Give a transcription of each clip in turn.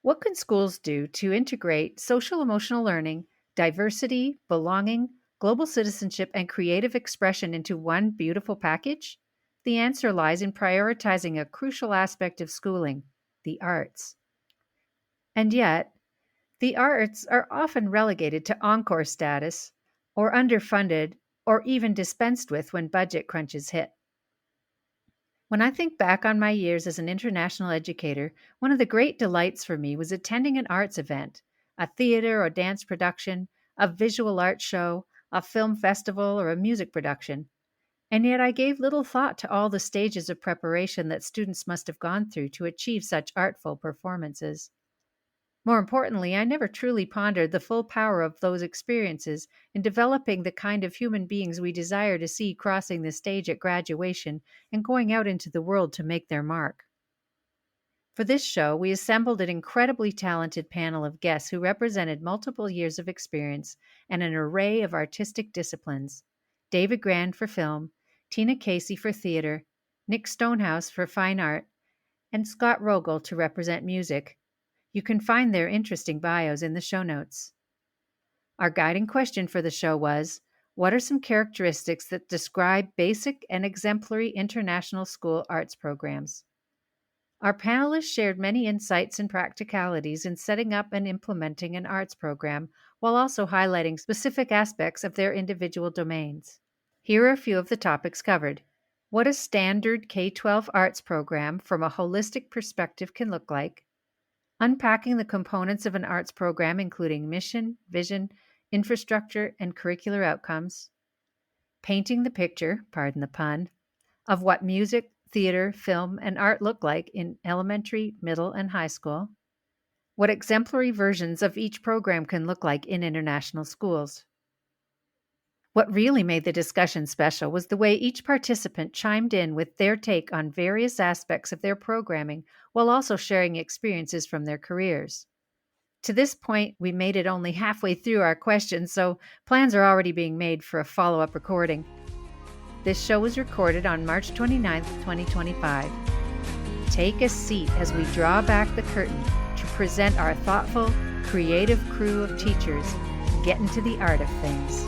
What can schools do to integrate social emotional learning, diversity, belonging, global citizenship, and creative expression into one beautiful package? The answer lies in prioritizing a crucial aspect of schooling, the arts. And yet, the arts are often relegated to encore status, or underfunded, or even dispensed with when budget crunches hit. When I think back on my years as an international educator, one of the great delights for me was attending an arts event, a theater or dance production, a visual art show, a film festival, or a music production. And yet I gave little thought to all the stages of preparation that students must have gone through to achieve such artful performances. More importantly, I never truly pondered the full power of those experiences in developing the kind of human beings we desire to see crossing the stage at graduation and going out into the world to make their mark. For this show, we assembled an incredibly talented panel of guests who represented multiple years of experience and an array of artistic disciplines. David Gran for film, Tina Casey for theater, Nick Stonehouse for fine art, and Scott Rogel to represent music. You can find their interesting bios in the show notes. Our guiding question for the show was, what are some characteristics that describe basic and exemplary international school arts programs? Our panelists shared many insights and practicalities in setting up and implementing an arts program while also highlighting specific aspects of their individual domains. Here are a few of the topics covered. What a standard K-12 arts program from a holistic perspective can look like, unpacking the components of an arts program, including mission, vision, infrastructure, and curricular outcomes, painting the picture, pardon the pun, of what music, theater, film, and art look like in elementary, middle, and high school, what exemplary versions of each program can look like in international schools. What really made the discussion special was the way each participant chimed in with their take on various aspects of their programming while also sharing experiences from their careers. To this point, we made it only halfway through our questions, so plans are already being made for a follow-up recording. This show was recorded on March 29th, 2025. Take a seat as we draw back the curtain to present our thoughtful, creative crew of teachers get into the art of things.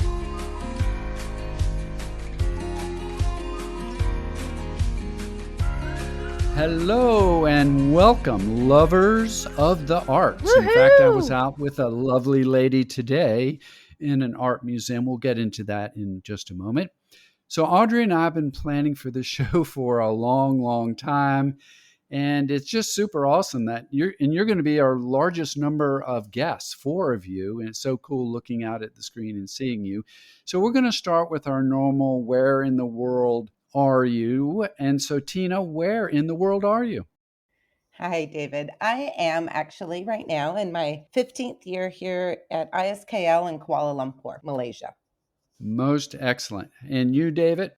Hello and welcome, lovers of the arts. Woohoo! In fact, I was out with a lovely lady today in an art museum. We'll get into that in just a moment. So Audrey and I have been planning for this show for a long, long time. And it's just super awesome that you're going to be our largest number of guests, 4 of you. And it's so cool looking out at the screen and seeing you. So we're going to start with our normal, where in the world are you? And so, Tina, where in the world are you? Hi, David. I am actually right now in my 15th year here at ISKL in Kuala Lumpur, Malaysia. Most excellent. And you, David?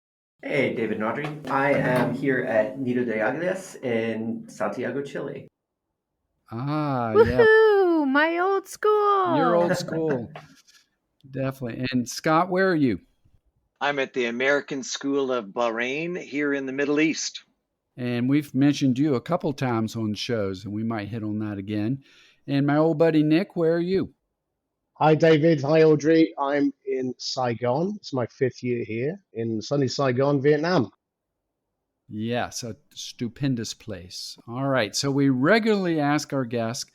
Hey, David and Audrey. I am here at Nido in Santiago, Chile. Ah, Woohoo! yeah. My old school! Your old school. Definitely. And Scott, where are you? I'm at the American School of Bahrain here in the Middle East. And we've mentioned you a couple times on shows, and we might hit on that again. And my old buddy Nick, where are you? Hi, David. Hi, Audrey. I'm in Saigon. It's my 5th year here in sunny Saigon, Vietnam. Yes, a stupendous place. All right. So we regularly ask our guests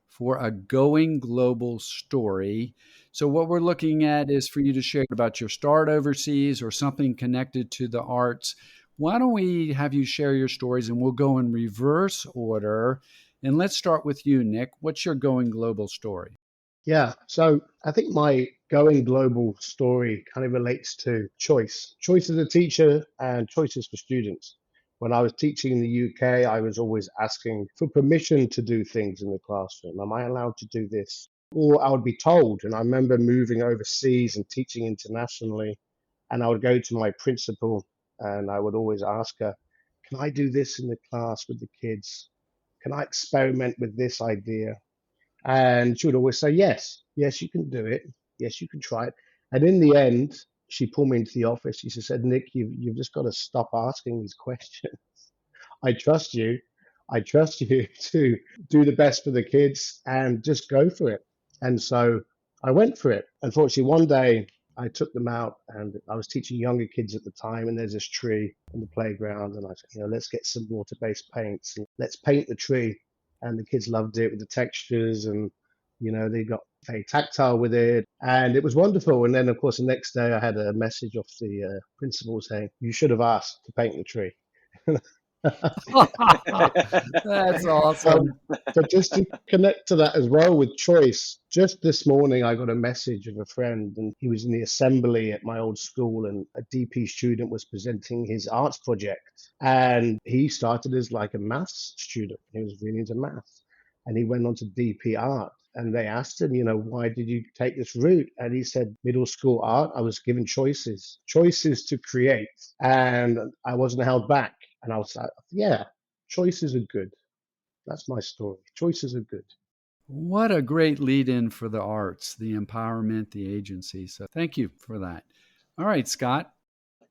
for a going global story. So what we're looking at is for you to share about your start overseas or something connected to the arts. Why don't we have you share your stories and we'll go in reverse order. And let's start with you, Nick. What's your going global story? Yeah, so I think my going global story kind of relates to choice. Choice as a teacher and choices for students. When I was teaching in the UK, I was always asking for permission to do things in the classroom. Am I allowed to do this? Or I would be told. And I remember moving overseas and teaching internationally. And I would go to my principal and I would always ask her, can I do this in the class with the kids? Can I experiment with this idea? And she would always say, yes, you can do it. Yes, you can try it. And in the end, she pulled me into the office. She said, Nick, you've just got to stop asking these questions. I trust you. I trust you to do the best for the kids and just go for it. And so I went for it. Unfortunately, one day I took them out and I was teaching younger kids at the time. And there's this tree in the playground. And I said, let's get some water-based paints and let's paint the tree. And the kids loved it with the textures and, they got very tactile with it. And it was wonderful. And then, of course, the next day I had a message off the principal saying, you should have asked to paint the tree. That's So, awesome. so just to connect to that as well with choice, just this morning I got a message of a friend, and he was in the assembly at my old school, and a DP student was presenting his arts project. And he started as like a maths student. He was really into maths. And he went on to DP art. And they asked him, why did you take this route? And he said, middle school art, I was given choices to create, and I wasn't held back. And I was like, yeah, choices are good. That's my story. Choices are good. What a great lead in for the arts, the empowerment, the agency. So thank you for that. All right, Scott.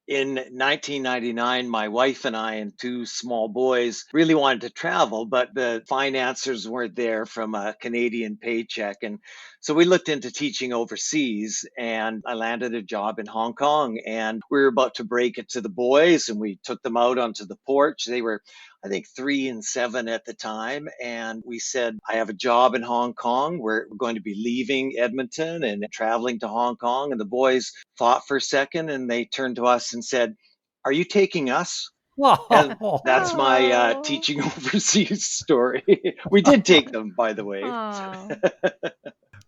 In 1999, my wife and I and two small boys really wanted to travel, but the financiers weren't there from a Canadian paycheck. And so we looked into teaching overseas, and I landed a job in Hong Kong. And we were about to break it to the boys, and we took them out onto the porch. They were, I think, 3 and 7 at the time. And we said, I have a job in Hong Kong. We're going to be leaving Edmonton and traveling to Hong Kong. And the boys thought for a second, and they turned to us and said, are you taking us? And that's my Oh. teaching overseas story. We did take them, by the way. Oh.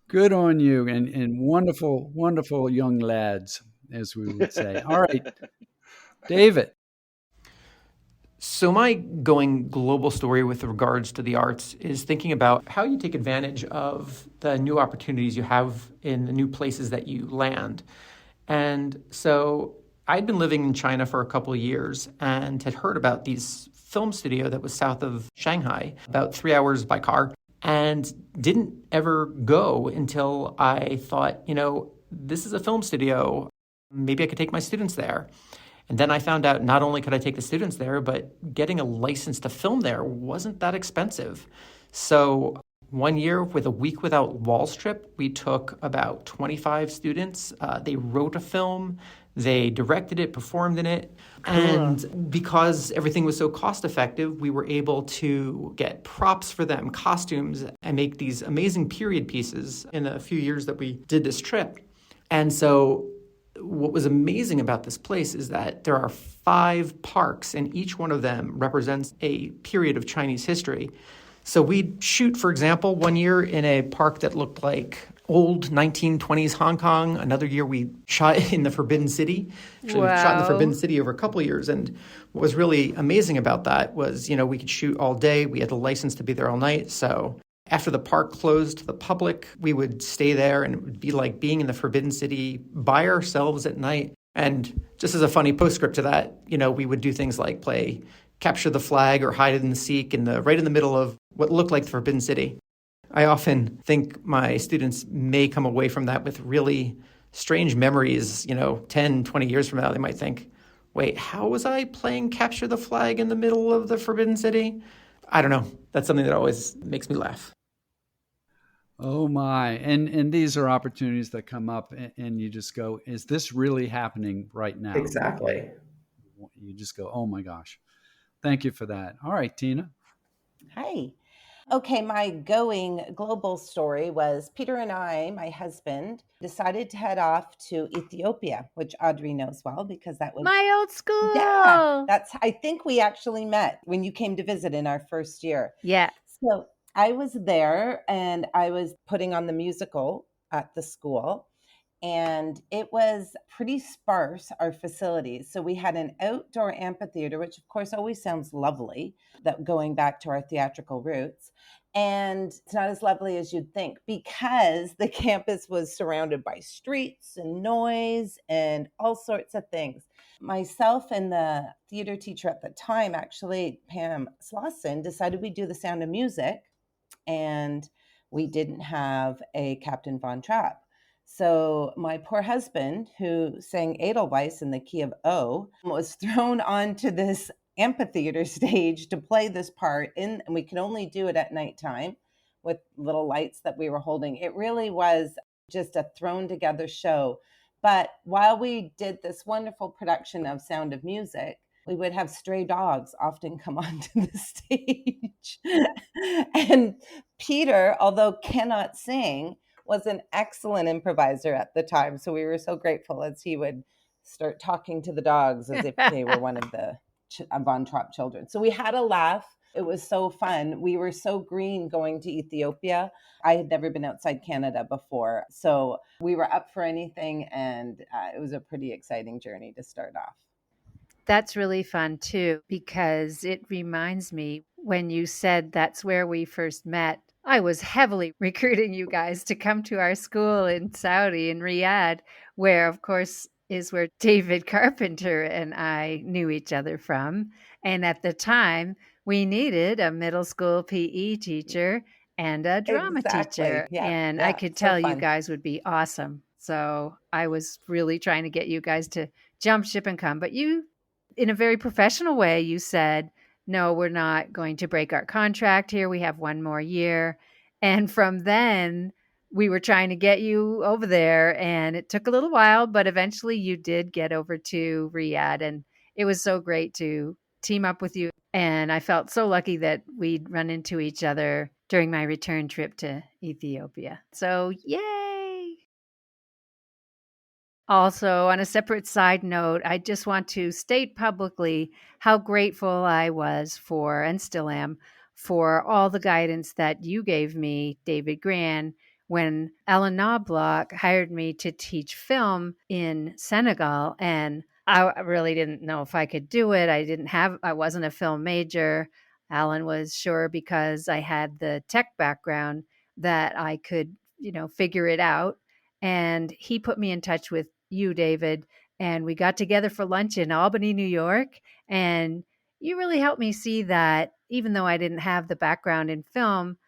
Good on you, and wonderful, wonderful young lads, as we would say. All right, David. So my going global story with regards to the arts is thinking about how you take advantage of the new opportunities you have in the new places that you land. And so I'd been living in China for a couple of years and had heard about this film studio that was south of Shanghai, about 3 hours by car, and didn't ever go until I thought, this is a film studio. Maybe I could take my students there. And then I found out not only could I take the students there, but getting a license to film there wasn't that expensive. So one year with a week without walls trip, we took about 25 students. They wrote a film, they directed it, performed in it. And because everything was so cost effective, we were able to get props for them, costumes, and make these amazing period pieces in a few years that we did this trip. And so what was amazing about this place is that there are 5 parks, and each one of them represents a period of Chinese history. So we'd shoot, for example, one year in a park that looked like old 1920s Hong Kong. Another year we shot in the Forbidden City. Actually, we shot in the Forbidden City over a couple of years. And what was really amazing about that was, we could shoot all day. We had the license to be there all night. So after the park closed to the public, we would stay there, and it would be like being in the Forbidden City by ourselves at night. And just as a funny postscript to that, we would do things like play capture the flag or hide and seek right in the middle of what looked like the Forbidden City. I often think my students may come away from that with really strange memories. 10, 20 years from now, they might think, wait, how was I playing capture the flag in the middle of the Forbidden City? I don't know. That's something that always makes me laugh. Oh my. And these are opportunities that come up and you just go, is this really happening right now? Exactly. You just go, oh my gosh. Thank you for that. All right, Tina. Hi. Okay, my going global story was Peter and I, my husband, decided to head off to Ethiopia, which Audrey knows well because that was My old school. Yeah, I think we actually met when you came to visit in our first year. Yeah. So I was there and I was putting on the musical at the school, and it was pretty sparse, our facilities. So we had an outdoor amphitheater, which of course always sounds lovely, that going back to our theatrical roots. And it's not as lovely as you'd think because the campus was surrounded by streets and noise and all sorts of things. Myself and the theater teacher at the time, actually, Pam Slauson, decided we'd do The Sound of Music, and we didn't have a Captain Von Trapp. So my poor husband, who sang Edelweiss in the key of O, was thrown onto this amphitheater stage to play this part in, and we could only do it at nighttime with little lights that we were holding. It really was just a thrown together show. But while we did this wonderful production of Sound of Music, we would have stray dogs often come onto the stage. And Peter, although cannot sing, was an excellent improviser at the time. So we were so grateful as he would start talking to the dogs as if they were one of the Von Trapp children. So we had a laugh. It was so fun. We were so green going to Ethiopia. I had never been outside Canada before. So we were up for anything, and it was a pretty exciting journey to start off. That's really fun too, because it reminds me when you said that's where we first met. I was heavily recruiting you guys to come to our school in Saudi, in Riyadh, where, of course, is where David Carpenter and I knew each other from. And at the time, we needed a middle school PE teacher and a drama teacher. Exactly. Yeah. And I could So tell you fun. guys would be awesome. So I was really trying to get you guys to jump ship and come. But you, in a very professional way, you said, no, we're not going to break our contract here. We have one more year. And from then, we were trying to get you over there, and it took a little while, but eventually you did get over to Riyadh, and it was so great to team up with you. And I felt so lucky that we'd run into each other during my return trip to Ethiopia. So, yay! Also, on a separate side note, I just want to state publicly how grateful I was for, and still am, for all the guidance that you gave me, David Gran, when Alan Knobloch hired me to teach film in Senegal. And I really didn't know if I could do it. I wasn't a film major. Alan was sure, because I had the tech background, that I could, figure it out. And he put me in touch with you, David, and we got together for lunch in Albany, New York. And you really helped me see that even though I didn't have the background in film,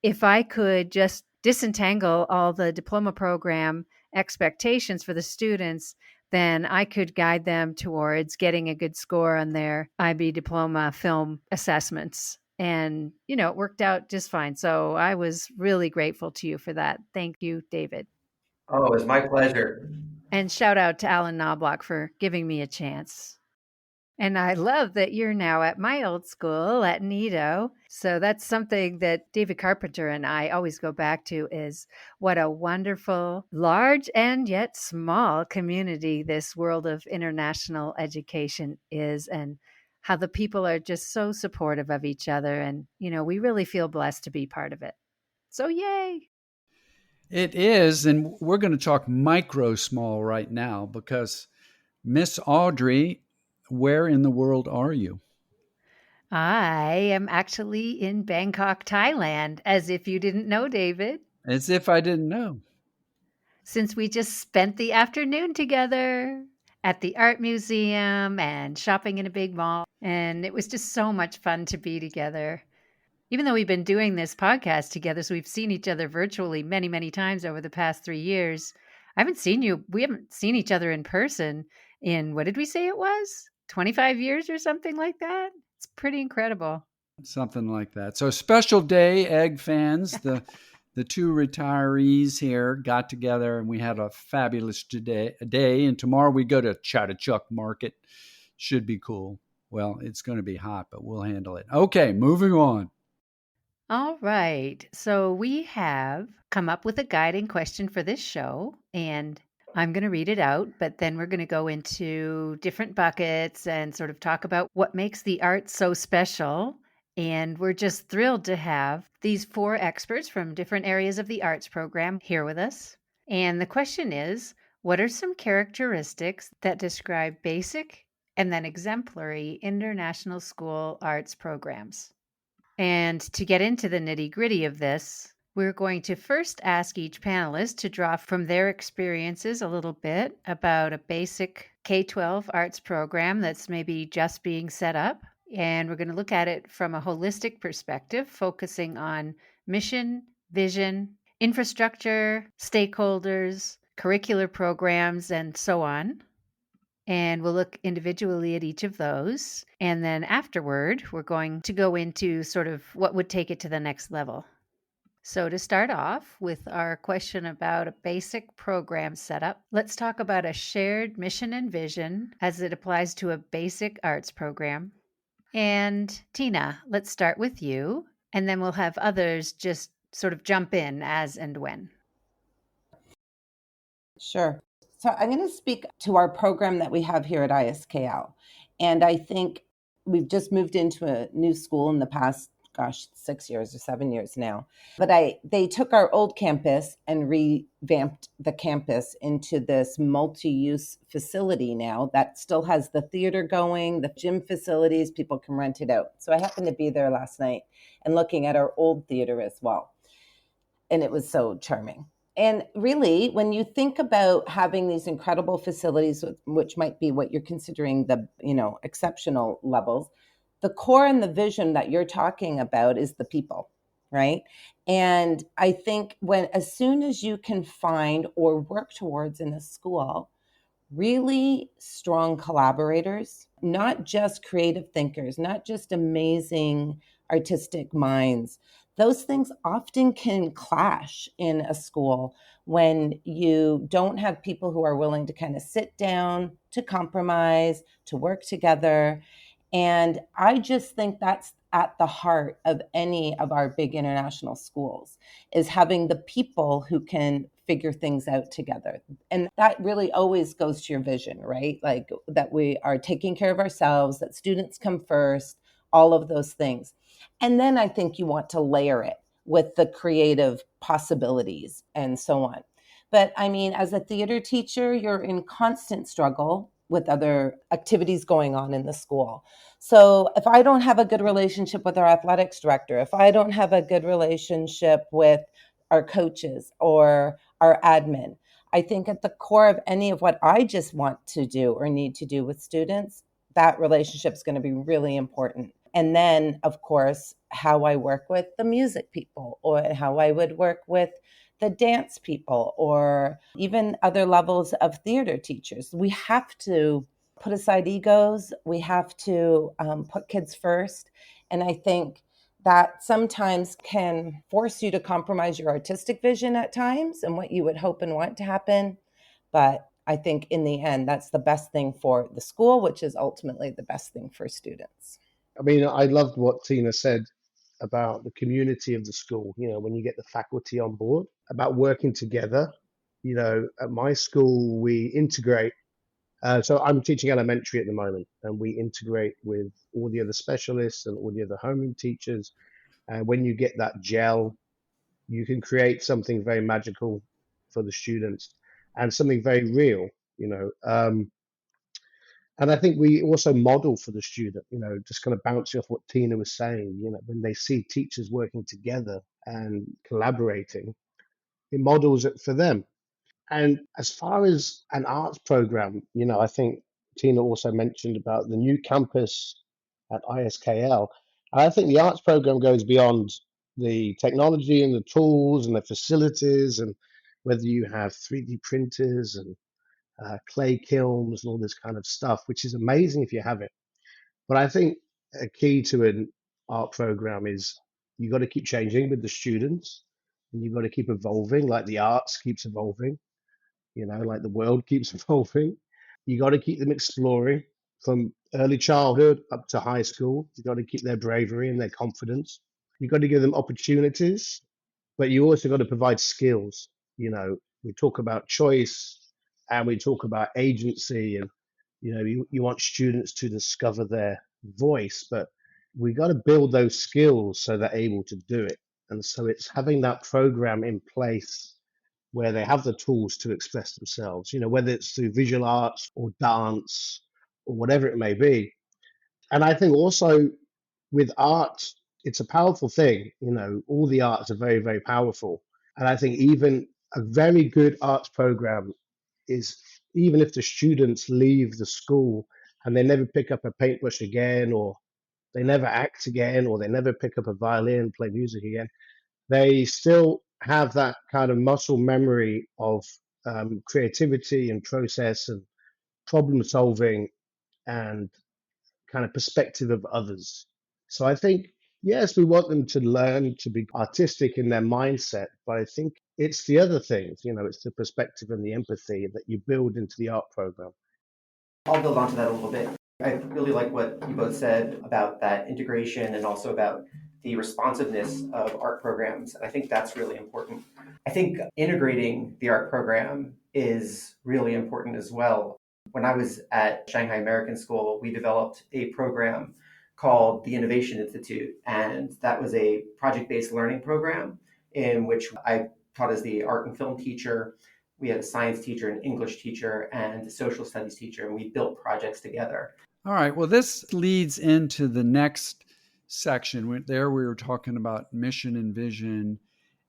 if I could just disentangle all the diploma program expectations for the students, then I could guide them towards getting a good score on their IB diploma film assessments. And, it worked out just fine. So I was really grateful to you for that. Thank you, David. Oh, it was my pleasure. And shout out to Alan Knobloch for giving me a chance. And I love that you're now at my old school at Nido. So that's something that David Carpenter and I always go back to, is what a wonderful, large and yet small community this world of international education is, and how the people are just so supportive of each other. And, we really feel blessed to be part of it. So yay. It is. And we're going to talk micro small right now, because Miss Audrey, where in the world are you? I am actually in Bangkok, Thailand, as if you didn't know, David, As if I didn't know. since we just spent the afternoon together at the art museum and shopping in a big mall. And it was just so much fun to be together. Even though we've been doing this podcast together, so we've seen each other virtually many, many times over the past 3 years. We haven't seen each other in person in, what did we say it was? 25 years or something like that? It's pretty incredible. Something like that. So special day, Egg fans. The two retirees here got together, and we had a fabulous day. And tomorrow we go to Chatuchak Market. Should be cool. Well, it's going to be hot, but we'll handle it. Okay, moving on. All right. So we have come up with a guiding question for this show, and I'm going to read it out, but then we're going to go into different buckets and sort of talk about what makes the art so special. And we're just thrilled to have these 4 experts from different areas of the arts program here with us. And the question is, what are some characteristics that describe basic and then exemplary international school arts programs? And to get into the nitty-gritty of this, we're going to first ask each panelist to draw from their experiences a little bit about a basic K-12 arts program that's maybe just being set up. And we're going to look at it from a holistic perspective, focusing on mission, vision, infrastructure, stakeholders, curricular programs, and so on. And we'll look individually at each of those. And then afterward, we're going to go into sort of what would take it to the next level. So, to start off with our question about a basic program setup, let's talk about a shared mission and vision as it applies to a basic arts program. And Tina, let's start with you, and then we'll have others just sort of jump in as and when. Sure. So I'm going to speak to our program that we have here at ISKL. And I think we've just moved into a new school in the past, 6 years or 7 years now. But they took our old campus and revamped the campus into this multi-use facility now that still has the theater going, the gym facilities, people can rent it out. So I happened to be there last night and looking at our old theater as well. And it was so charming. And really, when you think about having these incredible facilities, which might be what you're considering the, exceptional levels, the core and the vision that you're talking about is the people, right? And I think as soon as you can find or work towards in a school really strong collaborators, not just creative thinkers, not just amazing artistic minds. Those things often can clash in a school when you don't have people who are willing to kind of sit down, to compromise, to work together. And I just think that's at the heart of any of our big international schools, is having the people who can figure things out together. And that really always goes to your vision, right? Like that we are taking care of ourselves, that students come first, all of those things. And then I think you want to layer it with the creative possibilities and so on. But I mean, as a theater teacher, you're in constant struggle with other activities going on in the school. So if I don't have a good relationship with our athletics director, if I don't have a good relationship with our coaches or our admin, I think at the core of any of what I just want to do or need to do with students, that relationship is going to be really important. And then, of course, how I work with the music people or how I would work with the dance people or even other levels of theater teachers. We have to put aside egos. We have to put kids first. And I think that sometimes can force you to compromise your artistic vision at times and what you would hope and want to happen. But I think in the end, that's the best thing for the school, which is ultimately the best thing for students. I mean, I loved what Tina said about the community of the school, when you get the faculty on board, about working together. At my school, we integrate. So I'm teaching elementary at the moment, and we integrate with all the other specialists and all the other homeroom teachers. And when you get that gel, you can create something very magical for the students and something very real, you know. And I think we also model for the student, just kind of bouncing off what Tina was saying, when they see teachers working together and collaborating, it models it for them. And as far as an arts program, I think Tina also mentioned about the new campus at ISKL. I think the arts program goes beyond the technology and the tools and the facilities, and whether you have 3D printers and clay kilns and all this kind of stuff, which is amazing if you have it. But I think a key to an art program is you got to keep changing with the students, and you've got to keep evolving, like the arts keeps evolving, like the world keeps evolving. You got to keep them exploring from early childhood up to high school. You got to keep their bravery and their confidence. You got to give them opportunities, but you also got to provide skills. We talk about choice and we talk about agency, and you want students to discover their voice, but we got to build those skills so they're able to do it. And so it's having that program in place where they have the tools to express themselves, whether it's through visual arts or dance or whatever it may be. And I think also with art, it's a powerful thing. All the arts are very, very powerful. And I think even a very good arts program is, even if the students leave the school and they never pick up a paintbrush again, or they never act again, or they never pick up a violin, play music again, they still have that kind of muscle memory of creativity and process and problem solving and kind of perspective of others. So I think, yes, we want them to learn to be artistic in their mindset, but I think it's the other things, it's the perspective and the empathy that you build into the art program. I'll build onto that a little bit. I really like what you both said about that integration and also about the responsiveness of art programs. And I think that's really important. I think integrating the art program is really important as well. When I was at Shanghai American School, we developed a program called the Innovation Institute. And that was a project-based learning program in which I taught as the art and film teacher. We had a science teacher, an English teacher, and a social studies teacher, and we built projects together. All right. Well, this leads into the next section. There we were talking about mission and vision.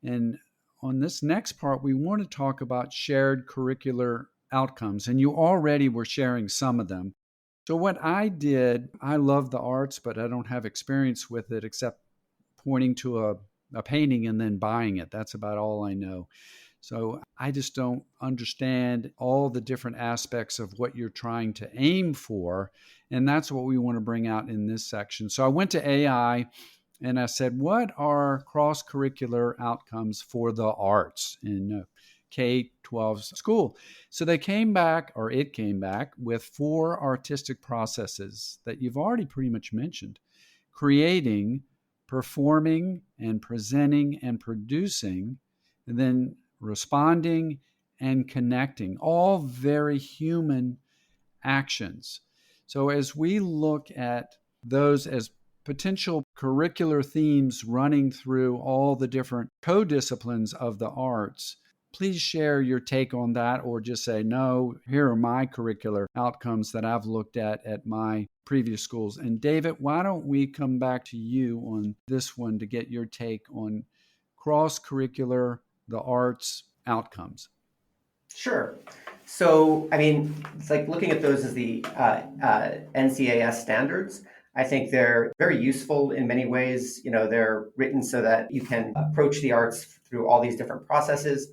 And on this next part, we want to talk about shared curricular outcomes. And you already were sharing some of them. So what I did, I love the arts, but I don't have experience with it except pointing to a painting and then buying it. That's about all I know. So I just don't understand all the different aspects of what you're trying to aim for. And that's what we want to bring out in this section. So I went to AI and I said, what are cross-curricular outcomes for the arts in K-12 school? So it came back with 4 artistic processes that you've already pretty much mentioned: creating, performing, and presenting and producing, and then responding and connecting, all very human actions. So as we look at those as potential curricular themes running through all the different co-disciplines of the arts, please share your take on that, or just say, no, here are my curricular outcomes that I've looked at my previous schools. And David, why don't we come back to you on this one to get your take on cross-curricular, the arts outcomes? Sure. So, it's like looking at those as the NCAS standards. I think they're very useful in many ways. They're written so that you can approach the arts through all these different processes.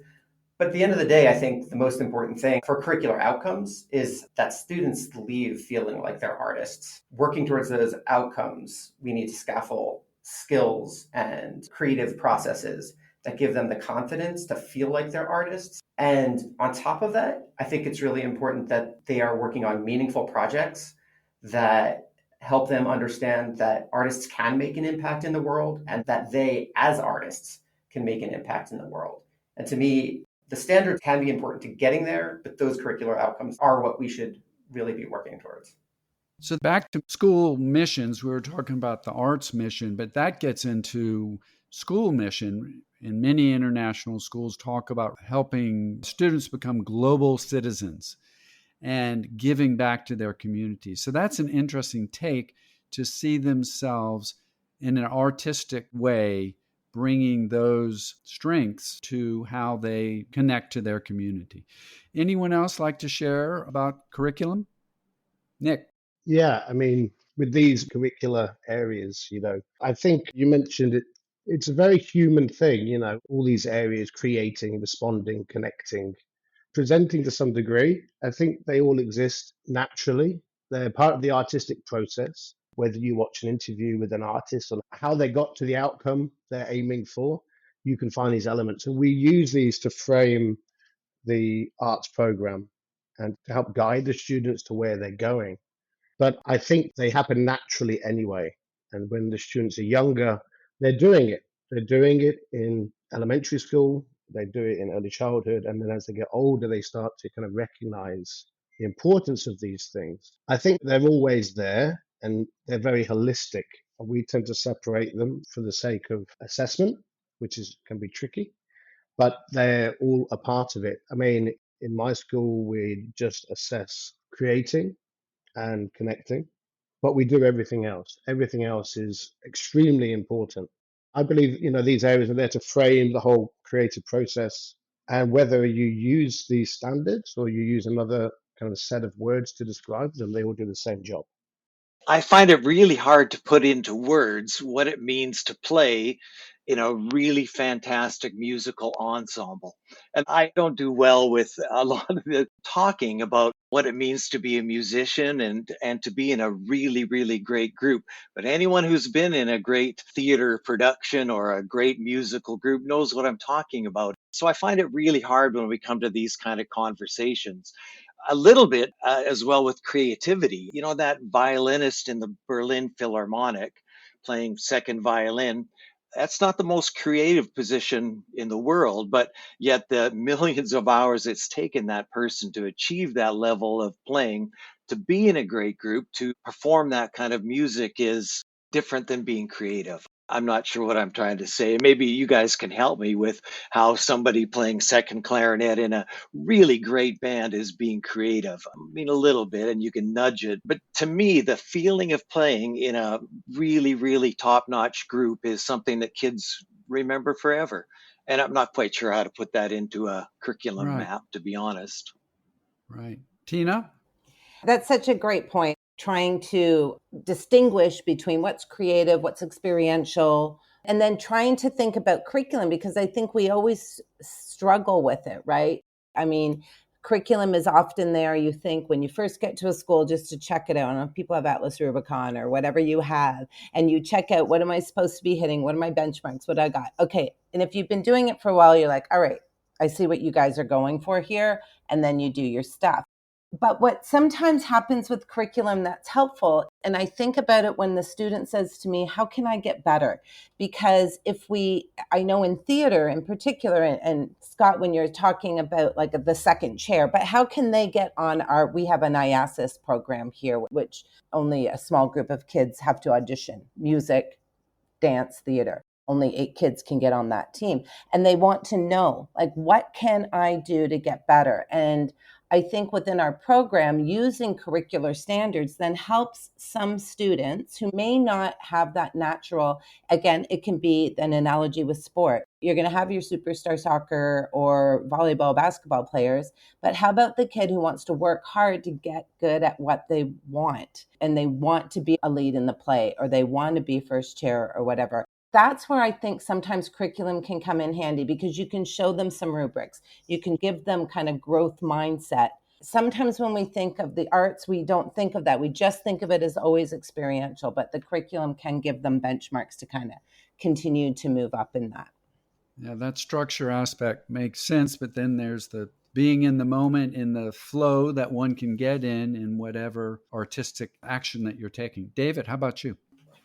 But at the end of the day, I think the most important thing for curricular outcomes is that students leave feeling like they're artists. Working towards those outcomes, we need to scaffold skills and creative processes that give them the confidence to feel like they're artists. And on top of that, I think it's really important that they are working on meaningful projects that help them understand that artists can make an impact in the world and that they, as artists, can make an impact in the world. And to me, the standards can be important to getting there, but those curricular outcomes are what we should really be working towards. So back to school missions, we were talking about the arts mission, but that gets into school mission. And many international schools talk about helping students become global citizens and giving back to their communities. So that's an interesting take, to see themselves in an artistic way, bringing those strengths to how they connect to their community. Anyone else like to share about curriculum? Nick? Yeah, with these curricular areas, I think you mentioned it. It's a very human thing, all these areas: creating, responding, connecting, presenting to some degree. I think they all exist naturally. They're part of the artistic process. Whether you watch an interview with an artist or how they got to the outcome they're aiming for, you can find these elements. And we use these to frame the arts program and to help guide the students to where they're going. But I think they happen naturally anyway. And when the students are younger, they're doing it. They're doing it in elementary school, they do it in early childhood, and then as they get older, they start to kind of recognize the importance of these things. I think they're always there and they're very holistic. We tend to separate them for the sake of assessment, which can be tricky, but they're all a part of it. In my school, we just assess creating and connecting, but we do everything else. Everything else is extremely important. I believe, these areas are there to frame the whole creative process. And whether you use these standards or you use another kind of set of words to describe them, they all do the same job. I find it really hard to put into words what it means to play in a really fantastic musical ensemble. And I don't do well with a lot of the talking about what it means to be a musician and to be in a really, really great group. But anyone who's been in a great theater production or a great musical group knows what I'm talking about. So I find it really hard when we come to these kind of conversations. A little bit as well with creativity. You know, that violinist in the Berlin Philharmonic playing second violin, that's not the most creative position in the world, but yet the millions of hours it's taken that person to achieve that level of playing, to be in a great group, to perform that kind of music is different than being creative. I'm not sure what I'm trying to say. Maybe you guys can help me with how somebody playing second clarinet in a really great band is being creative. I mean, a little bit, and you can nudge it. But to me, the feeling of playing in a really, really top notch group is something that kids remember forever. And I'm not quite sure how to put that into a curriculum Right, map, to be honest. right. Tina? That's such a great point. Trying to distinguish between what's creative, what's experiential, and then trying to think about curriculum, because I think we always struggle with it, right? I mean, curriculum is often there, you think, when you first get to a school, just to check it out. I don't know if people have Atlas Rubicon or whatever you have, and you check out, what am I supposed to be hitting? What are my benchmarks? What I got? Okay. And if you've been doing it for a while, you're like, all right, I see what you guys are going for here. And then you do your stuff. But what sometimes happens with curriculum that's helpful, and I think about it when the student says to me, how can I get better? Because I know in theater in particular, and Scott, when you're talking about like the second chair, but how can they get on we have an IASIS program here, which only a small group of kids have to audition: music, dance, theater. Only 8 kids can get on that team. And they want to know, like, what can I do to get better? And I think within our program, using curricular standards then helps some students who may not have that natural. Again, it can be an analogy with sport. You're going to have your superstar soccer or volleyball, basketball players, but how about the kid who wants to work hard to get good at what they want, and they want to be a lead in the play, or they want to be first chair or whatever? That's where I think sometimes curriculum can come in handy, because you can show them some rubrics. You can give them kind of growth mindset. Sometimes when we think of the arts, we don't think of that. We just think of it as always experiential, but the curriculum can give them benchmarks to kind of continue to move up in that. Yeah, that structure aspect makes sense, but then there's the being in the moment, in the flow that one can get in whatever artistic action that you're taking. David, how about you?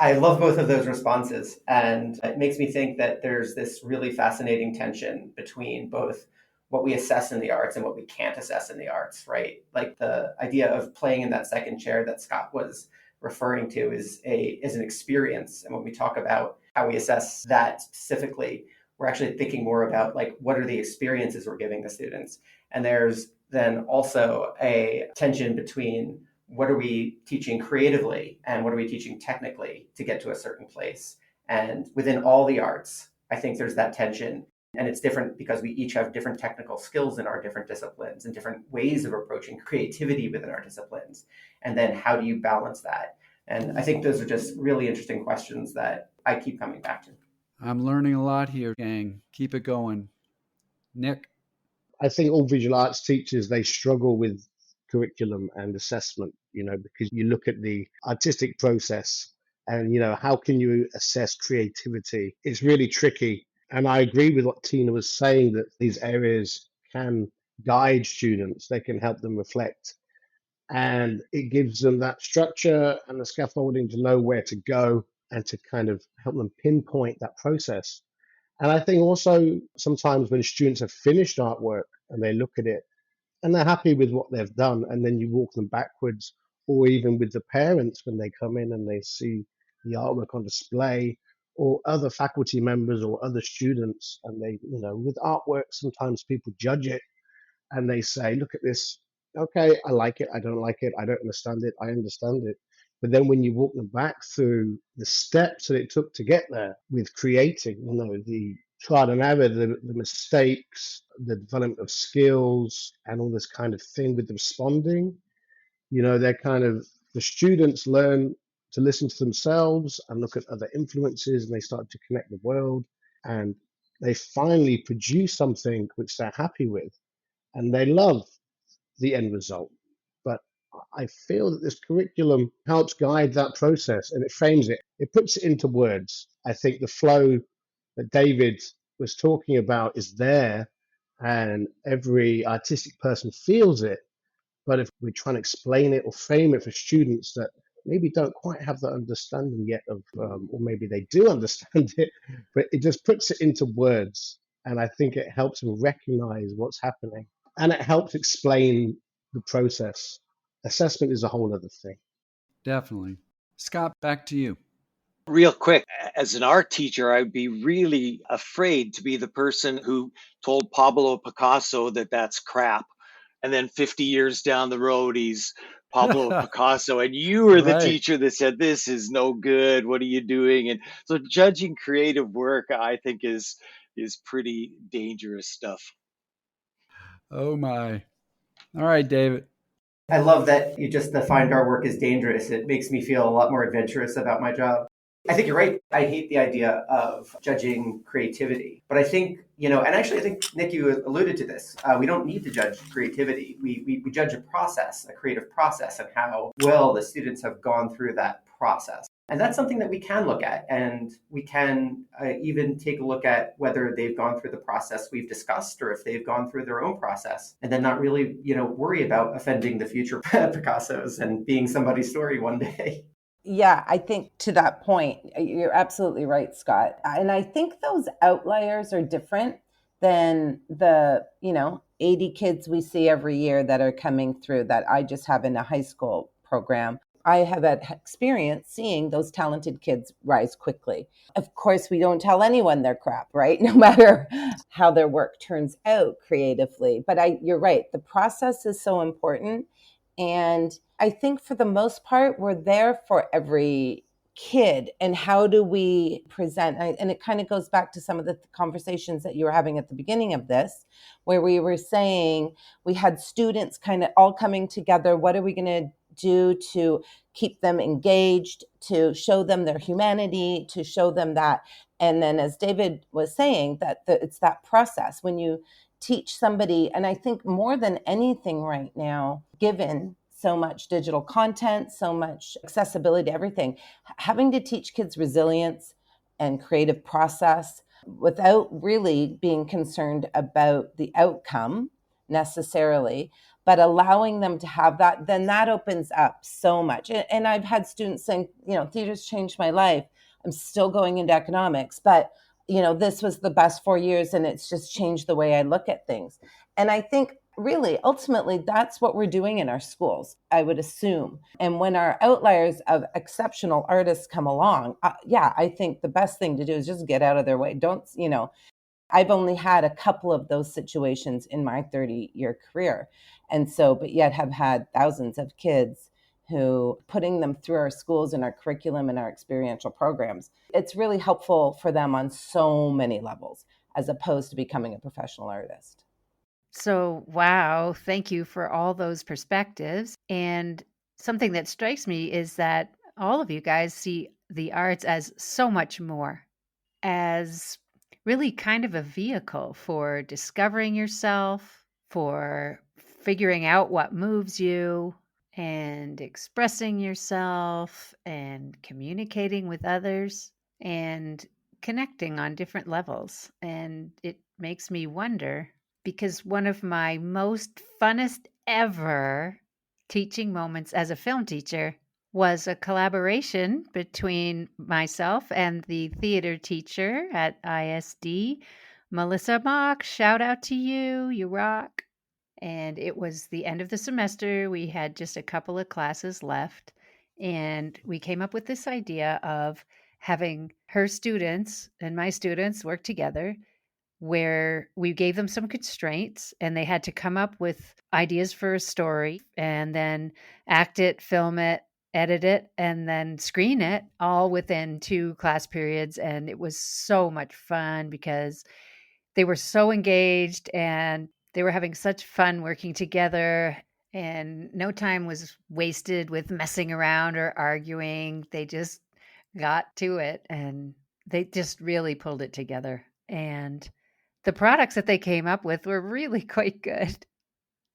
I love both of those responses. And it makes me think that there's this really fascinating tension between both what we assess in the arts and what we can't assess in the arts, right? Like the idea of playing in that second chair that Scott was referring to is an experience. And when we talk about how we assess that specifically, we're actually thinking more about like, what are the experiences we're giving the students? And there's then also a tension between what are we teaching creatively and what are we teaching technically to get to a certain place. And within all the arts, I think there's that tension. And it's different because we each have different technical skills in our different disciplines and different ways of approaching creativity within our disciplines. And then how do you balance that? And I think those are just really interesting questions that I keep coming back to. I'm learning a lot here, gang. Keep it going. Nick? I think all visual arts teachers, they struggle with curriculum and assessment, because you look at the artistic process and, how can you assess creativity? It's really tricky. And I agree with what Tina was saying, that these areas can guide students, they can help them reflect. And it gives them that structure and the scaffolding to know where to go and to kind of help them pinpoint that process. And I think also sometimes when students have finished artwork and they look at it and they're happy with what they've done, and then you walk them backwards, or even with the parents when they come in and they see the artwork on display, or other faculty members or other students, and they, with artwork, sometimes people judge it and they say, look at this. Okay, I like it. I don't like it. I don't understand it. I understand it. But then when you walk them back through the steps that it took to get there with creating, the trial and error, the mistakes, the development of skills, and all this kind of thing with the responding, they're kind of, the students learn to listen to themselves and look at other influences, and they start to connect the world. and they finally produce something which they're happy with, and they love the end result. But I feel that this curriculum helps guide that process, and it frames it. It puts it into words. I think the flow that David was talking about is there, and every artistic person feels it. But if we try and explain it or frame it for students that maybe don't quite have that understanding yet of, or maybe they do understand it, but it just puts it into words. And I think it helps them recognize what's happening, and it helps explain the process. Assessment is a whole other thing. Definitely. Scott, back to you. Real quick, as an art teacher, I'd be really afraid to be the person who told Pablo Picasso that that's crap. And then 50 years down the road, he's Pablo Picasso. And you were the Right. teacher that said, this is no good. What are you doing? And so judging creative work, I think, is pretty dangerous stuff. Oh, my. All right, David. I love that you just defined our work as dangerous. It makes me feel a lot more adventurous about my job. I think you're right. I hate the idea of judging creativity. But I think, and actually I think, Nick, you alluded to this. We don't need to judge creativity. We judge a process, a creative process, and how well the students have gone through that process. And that's something that we can look at. And we can even take a look at whether they've gone through the process we've discussed, or if they've gone through their own process, and then not really, worry about offending the future Picassos and being somebody's story one day. Yeah, I think to that point, you're absolutely right, Scott. And I think those outliers are different than the, 80 kids we see every year that are coming through that I just have in a high school program. I have had experience seeing those talented kids rise quickly. Of course, we don't tell anyone they're crap, right? No matter how their work turns out creatively. But you're right. The process is so important. And I think for the most part, we're there for every kid. And how do we present? And it kind of goes back to some of the conversations that you were having at the beginning of this, where we were saying we had students kind of all coming together. What are we going to do to keep them engaged, to show them their humanity, to show them that? And then, as David was saying, that it's that process when you teach somebody. And I think more than anything right now, given so much digital content, so much accessibility to everything, having to teach kids resilience and creative process without really being concerned about the outcome necessarily, but allowing them to have that, then that opens up so much. And I've had students saying, theater's changed my life. I'm still going into economics, but this was the best 4 years, and it's just changed the way I look at things. And I think really, ultimately, that's what we're doing in our schools, I would assume. And when our outliers of exceptional artists come along, I think the best thing to do is just get out of their way. I've only had a couple of those situations in my 30-year career. And so, but yet have had thousands of kids who, putting them through our schools and our curriculum and our experiential programs, it's really helpful for them on so many levels, as opposed to becoming a professional artist. So, wow, thank you for all those perspectives. And something that strikes me is that all of you guys see the arts as so much more, as really kind of a vehicle for discovering yourself, for figuring out what moves you, and expressing yourself, and communicating with others, and connecting on different levels. And it makes me wonder, because one of my most funnest ever teaching moments as a film teacher was a collaboration between myself and the theater teacher at ISD, Melissa Mock. Shout out to you, you rock. And it was the end of the semester. We had just a couple of classes left. And we came up with this idea of having her students and my students work together, where we gave them some constraints and they had to come up with ideas for a story and then act it, film it, edit it, and then screen it all within 2 class periods. And it was so much fun because they were so engaged and they were having such fun working together, and no time was wasted with messing around or arguing. They just got to it and they just really pulled it together. And the products that they came up with were really quite good.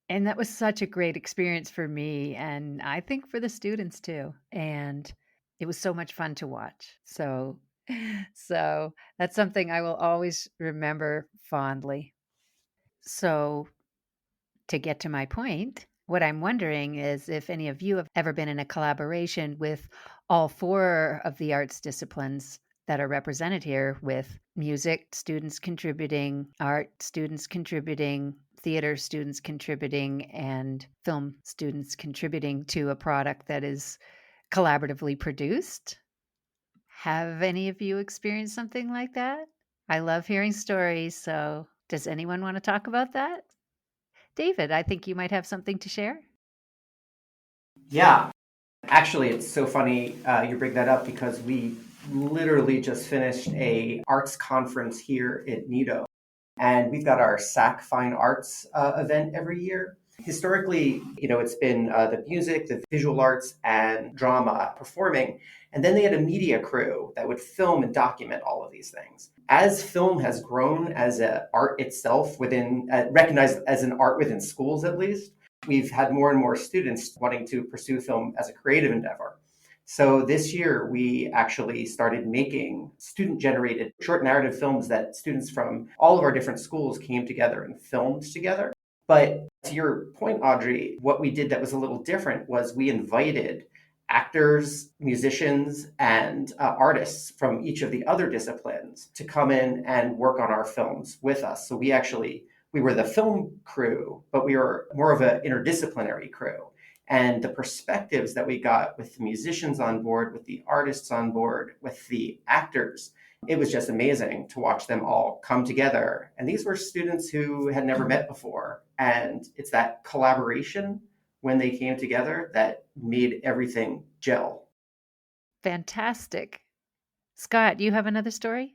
And that was such a great experience for me, and I think for the students too. And it was so much fun to watch. So that's something I will always remember fondly. So to get to my point, what I'm wondering is if any of you have ever been in a collaboration with all four of the arts disciplines that are represented here, with music students contributing, art students contributing, theater students contributing, and film students contributing to a product that is collaboratively produced. Have any of you experienced something like that? I love hearing stories, so does anyone want to talk about that? David, I think you might have something to share. Yeah, actually, it's so funny you bring that up because we literally just finished a arts conference here at Nido, and we've got our SAC Fine Arts event every year. Historically, it's been the music, the visual arts, and drama performing, and then they had a media crew that would film and document all of these things. As film has grown as an art itself within, recognized as an art within schools at least, we've had more and more students wanting to pursue film as a creative endeavor. So this year, we actually started making student-generated short narrative films that students from all of our different schools came together and filmed together. But to your point, Audrey, what we did that was a little different was we invited actors, musicians, and artists from each of the other disciplines to come in and work on our films with us. So we were the film crew, but we were more of an interdisciplinary crew. And the perspectives that we got with the musicians on board, with the artists on board, with the actors, it was just amazing to watch them all come together. And these were students who had never met before. And it's that collaboration when they came together that made everything gel. Fantastic. Scott, you have another story?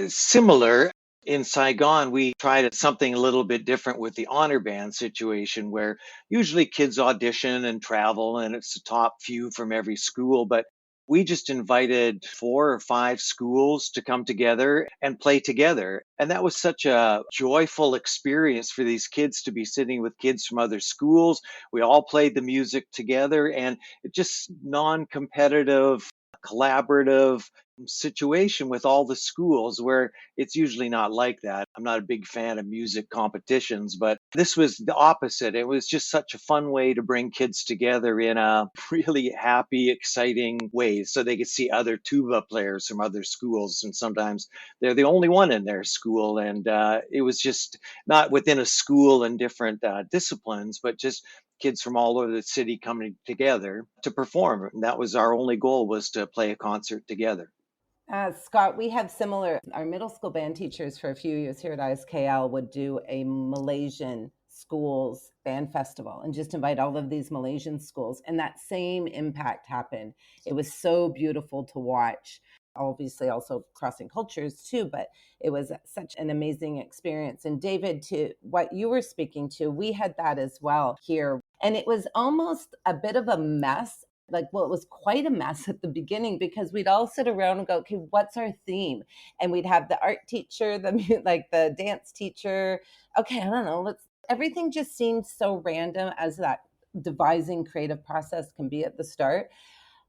Similar. In Saigon, we tried something a little bit different with the honor band situation where usually kids audition and travel and it's the top few from every school. But we just invited 4 or 5 schools to come together and play together. And that was such a joyful experience for these kids to be sitting with kids from other schools. We all played the music together and it just non-competitive, collaborative situation with all the schools where it's usually not like that. I'm not a big fan of music competitions, but this was the opposite. It was just such a fun way to bring kids together in a really happy, exciting way so they could see other tuba players from other schools. And sometimes they're the only one in their school. And it was just not within a school and different disciplines, but just kids from all over the city coming together to perform. And that was our only goal, was to play a concert together. Scott, we have similar. Our middle school band teachers for a few years here at ISKL would do a Malaysian schools band festival and just invite all of these Malaysian schools. And that same impact happened. It was so beautiful to watch. Obviously, also crossing cultures too, but it was such an amazing experience. And David, to what you were speaking to, we had that as well here. And it was almost a bit of a mess. It was quite a mess at the beginning because we'd all sit around and go, okay, what's our theme? And we'd have the art teacher, the dance teacher. Okay, I don't know. Everything just seemed so random, as that devising creative process can be at the start.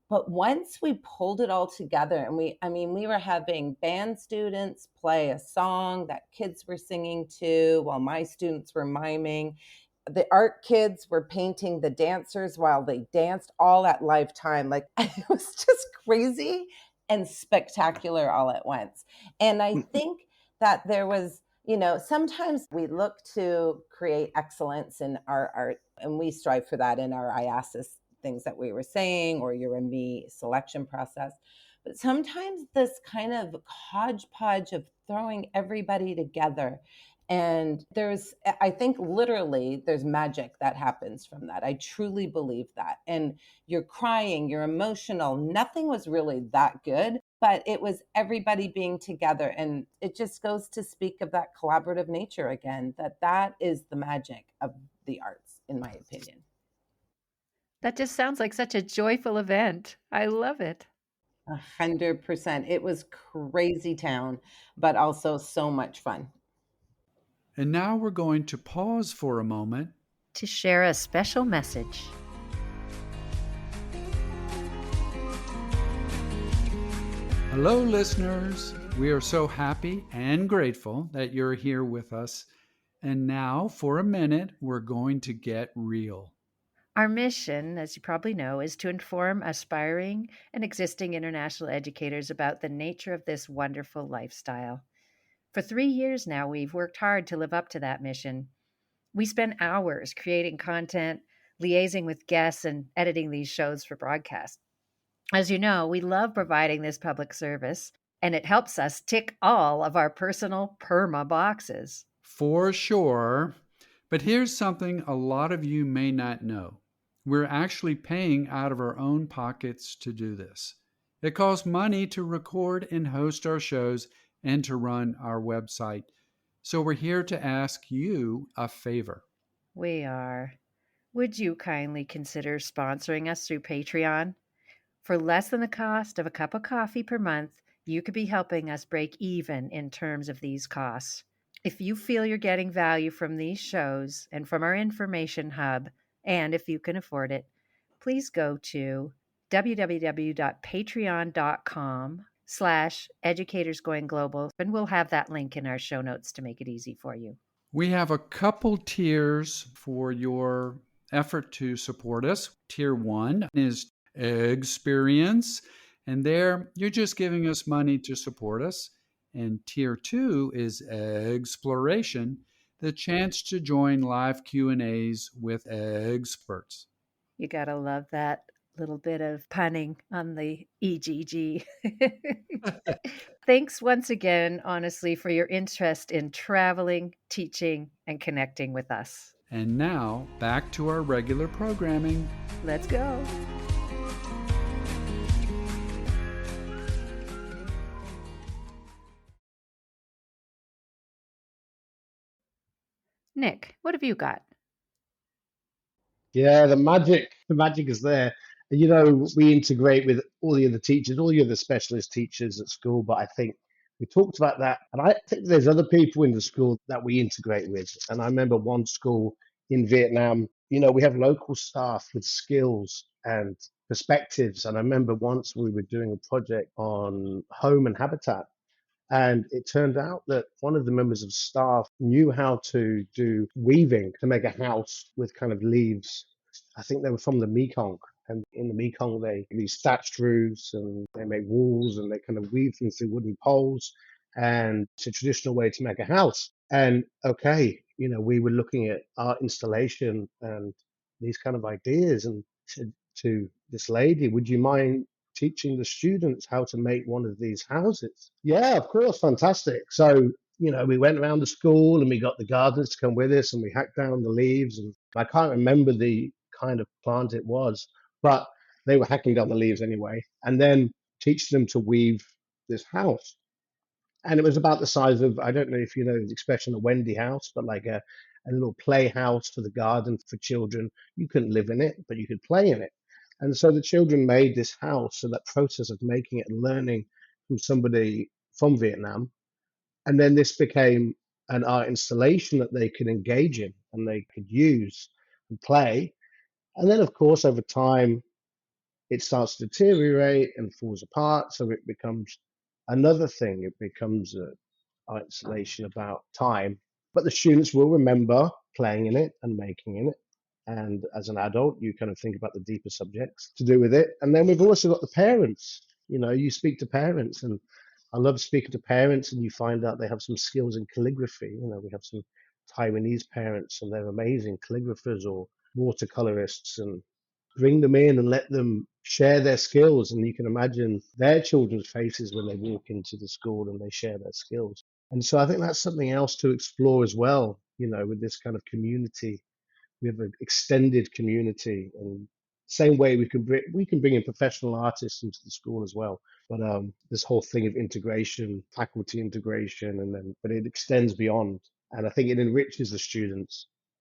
But once we pulled it all together and we were having band students play a song that kids were singing to while my students were miming. The art kids were painting the dancers while they danced, all at live time. It was just crazy and spectacular all at once. And I think that there was, sometimes we look to create excellence in our art, and we strive for that in our IASIS things that we were saying, or your MB selection process. But sometimes this kind of hodgepodge of throwing everybody together, and I think literally there's magic that happens from that. I truly believe that. And you're crying, you're emotional. Nothing was really that good, but it was everybody being together. And it just goes to speak of that collaborative nature again, that is the magic of the arts, in my opinion. That just sounds like such a joyful event. I love it. 100%. It was crazy town, but also so much fun. And now we're going to pause for a moment to share a special message. Hello, listeners. We are so happy and grateful that you're here with us. And now, for a minute, we're going to get real. Our mission, as you probably know, is to inform aspiring and existing international educators about the nature of this wonderful lifestyle. For 3 years now, we've worked hard to live up to that mission. We spend hours creating content, liaising with guests, and editing these shows for broadcast. As you know, we love providing this public service, and it helps us tick all of our personal PERMA boxes. For sure. But here's something a lot of you may not know. We're actually paying out of our own pockets to do this. It costs money to record and host our shows and to run our website. So we're here to ask you a favor. We are. Would you kindly consider sponsoring us through Patreon? For less than the cost of a cup of coffee per month, you could be helping us break even in terms of these costs. If you feel you're getting value from these shows and from our information hub, and if you can afford it, please go to www.patreon.com/educatorsgoingglobal, and we'll have that link in our show notes to make it easy for you. We have a couple tiers for your effort to support us. Tier 1 is experience, and there you're just giving us money to support us. And tier 2 is exploration, the chance to join live Q&As with experts. You gotta love that little bit of punning on the EGG. Thanks once again, honestly, for your interest in traveling, teaching, and connecting with us. And now, back to our regular programming. Let's go. Nick, what have you got? Yeah, the magic is there. You know, we integrate with all the other teachers, all the other specialist teachers at school, but I think we talked about that. And I think there's other people in the school that we integrate with. And I remember one school in Vietnam, you know, we have local staff with skills and perspectives. And I remember once we were doing a project on home and habitat. And it turned out that one of the members of staff knew how to do weaving to make a house with kind of leaves. I think they were from the Mekong. And in the Mekong, they these thatched roofs and they make walls and they kind of weave things through wooden poles. And it's a traditional way to make a house. And okay, you know, we were looking at art installation and these kind of ideas and said to this lady, would you mind teaching the students how to make one of these houses? Yeah, of course, fantastic. So, you know, we went around the school and we got the gardeners to come with us and we hacked down the leaves. And I can't remember the kind of plant it was, but they were hacking down the leaves anyway. And then teach them to weave this house. And it was about the size of, I don't know if you know the expression, a Wendy house, but like a little playhouse for the garden for children. You couldn't live in it, but you could play in it. And so the children made this house. So that process of making it and learning from somebody from Vietnam. And then this became an art installation that they could engage in and they could use and play. And then, of course, over time, it starts to deteriorate and falls apart. So it becomes another thing. It becomes an art installation about time. But the students will remember playing in it and making in it. And as an adult, you kind of think about the deeper subjects to do with it. And then we've also got the parents. You know, you speak to parents, and I love speaking to parents, and you find out they have some skills in calligraphy. You know, we have some Taiwanese parents, and they're amazing calligraphers or watercolorists, and bring them in and let them share their skills. And you can imagine their children's faces when they walk into the school and they share their skills. And so I think that's something else to explore as well, you know, with this kind of community. We have an extended community, and same way we can bring in professional artists into the school as well. But this whole thing of integration, faculty integration, and then but it extends beyond, and I think it enriches the students.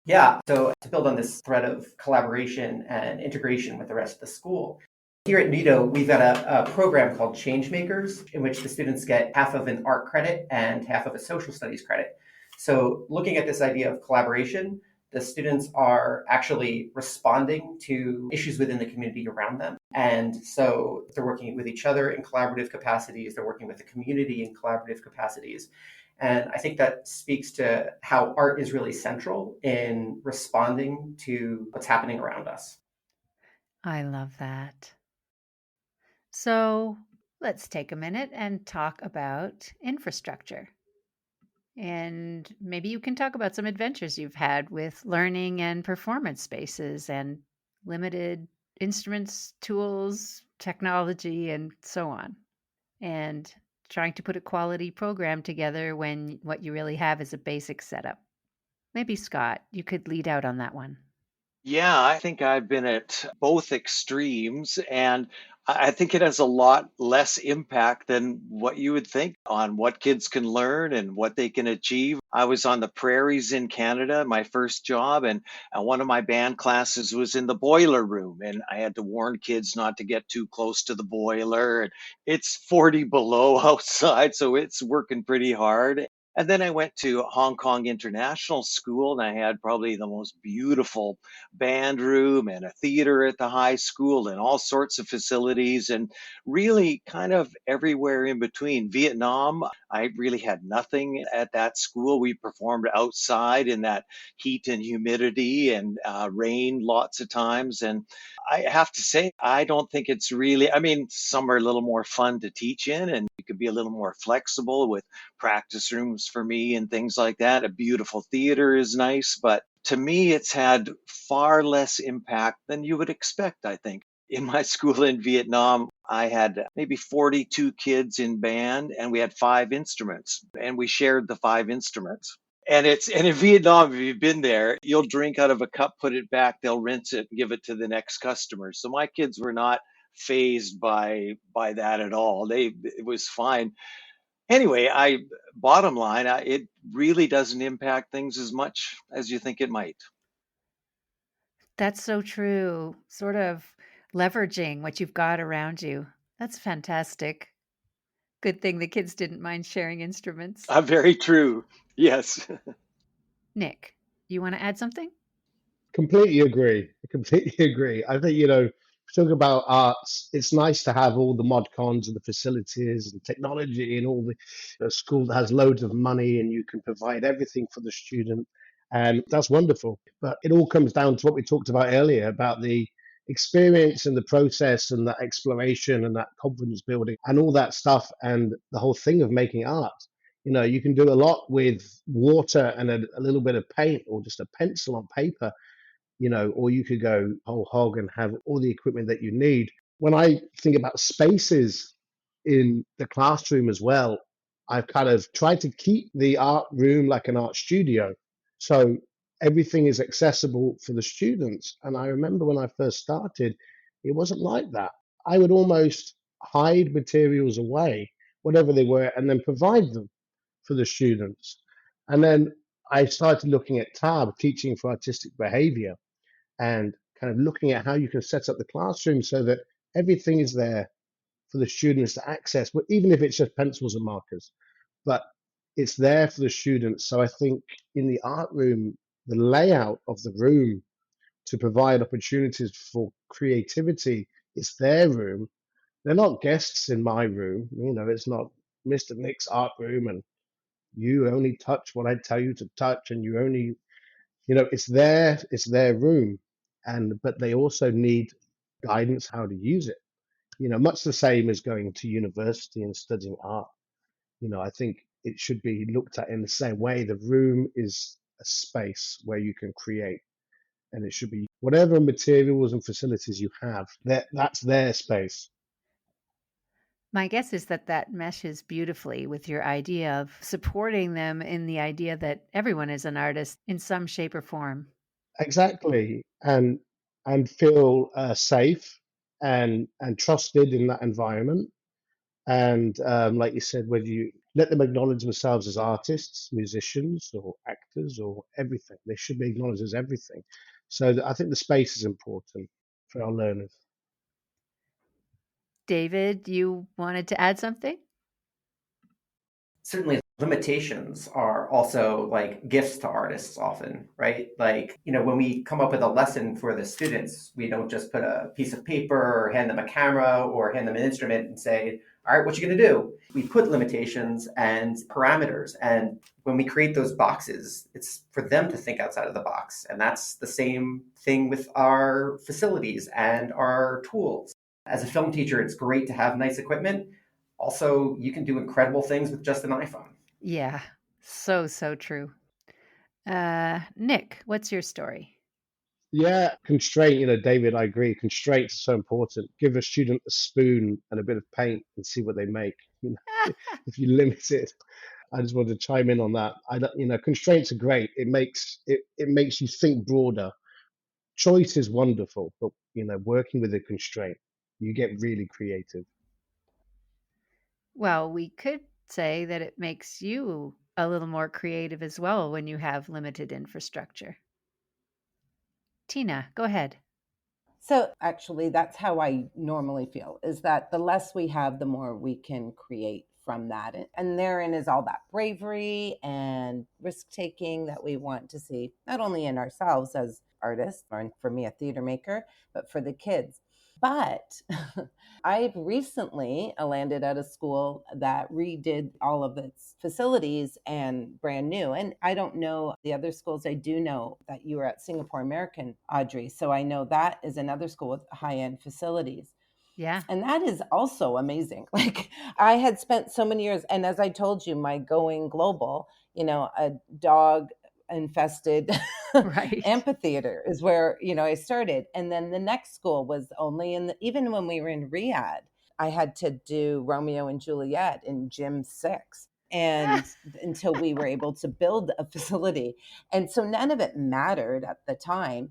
Yeah, so to build on this thread of collaboration and integration with the rest of the school, Here at Nido, we've got a program called Changemakers, in which the students get half of an art credit and half of a social studies credit. So looking at this idea of collaboration, the students are actually responding to issues within the community around them. And so they're working with each other in collaborative capacities, they're working with the community in collaborative capacities. And I think that speaks to how art is really central in responding to what's happening around us. I love that. So let's take a minute and talk about infrastructure. And maybe you can talk about some adventures you've had with learning and performance spaces and limited instruments, tools, technology, and so on. And trying to put a quality program together when what you really have is a basic setup. Maybe Scott, you could lead out on that one. Yeah, I think I've been at both extremes, and I think it has a lot less impact than what you would think on what kids can learn and what they can achieve. I was on the prairies in Canada, my first job, and one of my band classes was in the boiler room, and I had to warn kids not to get too close to the boiler. And it's 40 below outside, so it's working pretty hard. And then I went to Hong Kong International School, and I had probably the most beautiful band room and a theater at the high school and all sorts of facilities and really kind of everywhere in between. Vietnam, I really had nothing at that school. We performed outside in that heat and humidity and rain lots of times. And I have to say, I don't think it's really, I mean, some are a little more fun to teach in and you could be a little more flexible with practice rooms for me and things like that. A beautiful theater is nice, but to me, it's had far less impact than you would expect, I think. In my school in Vietnam, I had maybe 42 kids in band and we had 5 instruments and we shared the 5 instruments. And in Vietnam, if you've been there, you'll drink out of a cup, put it back, they'll rinse it and give it to the next customer. So my kids were not phased by that at all. It was fine. Anyway, I bottom line, it really doesn't impact things as much as you think it might. That's so true. Sort of leveraging what you've got around you. That's fantastic. Good thing the kids didn't mind sharing instruments. Very true. Yes. Nick, you want to add something? Completely agree. I completely agree. I think, talking about arts, it's nice to have all the mod cons and the facilities and technology and all the school that has loads of money and you can provide everything for the student. And that's wonderful. But it all comes down to what we talked about earlier about the experience and the process and that exploration and that confidence building and all that stuff and the whole thing of making art. You can do a lot with water and a little bit of paint or just a pencil on paper, or you could go whole hog and have all the equipment that you need. When I think about spaces in the classroom as well, I've kind of tried to keep the art room like an art studio. So everything is accessible for the students. And I remember when I first started, it wasn't like that. I would almost hide materials away, whatever they were, and then provide them for the students. And then I started looking at TAB, teaching for artistic behavior, and kind of looking at how you can set up the classroom so that everything is there for the students to access, but even if it's just pencils and markers, but it's there for the students. So I think in the art room, the layout of the room to provide opportunities for creativity, it's their room. They're not guests in my room. It's not Mr. Nick's art room and you only touch what I tell you to touch and you only, it's their room. But they also need guidance how to use it. Much the same as going to university and studying art. I think it should be looked at in the same way. The room is a space where you can create, and it should be whatever materials and facilities you have, that's their space. My guess is that that meshes beautifully with your idea of supporting them in the idea that everyone is an artist in some shape or form. Exactly, and feel safe and trusted in that environment. And like you said, whether you let them acknowledge themselves as artists, musicians, or actors, or everything, they should be acknowledged as everything. So I think the space is important for our learners. David, you wanted to add something? Certainly limitations are also like gifts to artists often, right? Like, when we come up with a lesson for the students, we don't just put a piece of paper or hand them a camera or hand them an instrument and say, all right, what you going to do? We put limitations and parameters. And when we create those boxes, it's for them to think outside of the box. And that's the same thing with our facilities and our tools. As a film teacher, it's great to have nice equipment. Also, you can do incredible things with just an iPhone. Yeah, so true. Nick, what's your story? Yeah, constraint, David, I agree. Constraints are so important. Give a student a spoon and a bit of paint and see what they make. If you limit it, I just wanted to chime in on that. I don't, constraints are great. It makes you think broader. Choice is wonderful, but working with a constraint, you get really creative. Well, we could say that it makes you a little more creative as well when you have limited infrastructure. Tina, go ahead. So actually, that's how I normally feel, is that the less we have, the more we can create from that. And therein is all that bravery and risk taking that we want to see, not only in ourselves as artists, or for me, a theater maker, but for the kids. But I've recently landed at a school that redid all of its facilities and brand new. And I don't know the other schools. I do know that you were at Singapore American, Audrey. So I know that is another school with high end facilities. Yeah. And that is also amazing. Like, I had spent so many years, and as I told you, my going global, a dog infested Right. amphitheater is where, I started. And then the next school was only even when we were in Riyadh, I had to do Romeo and Juliet in gym 6 and until we were able to build a facility. And so none of it mattered at the time,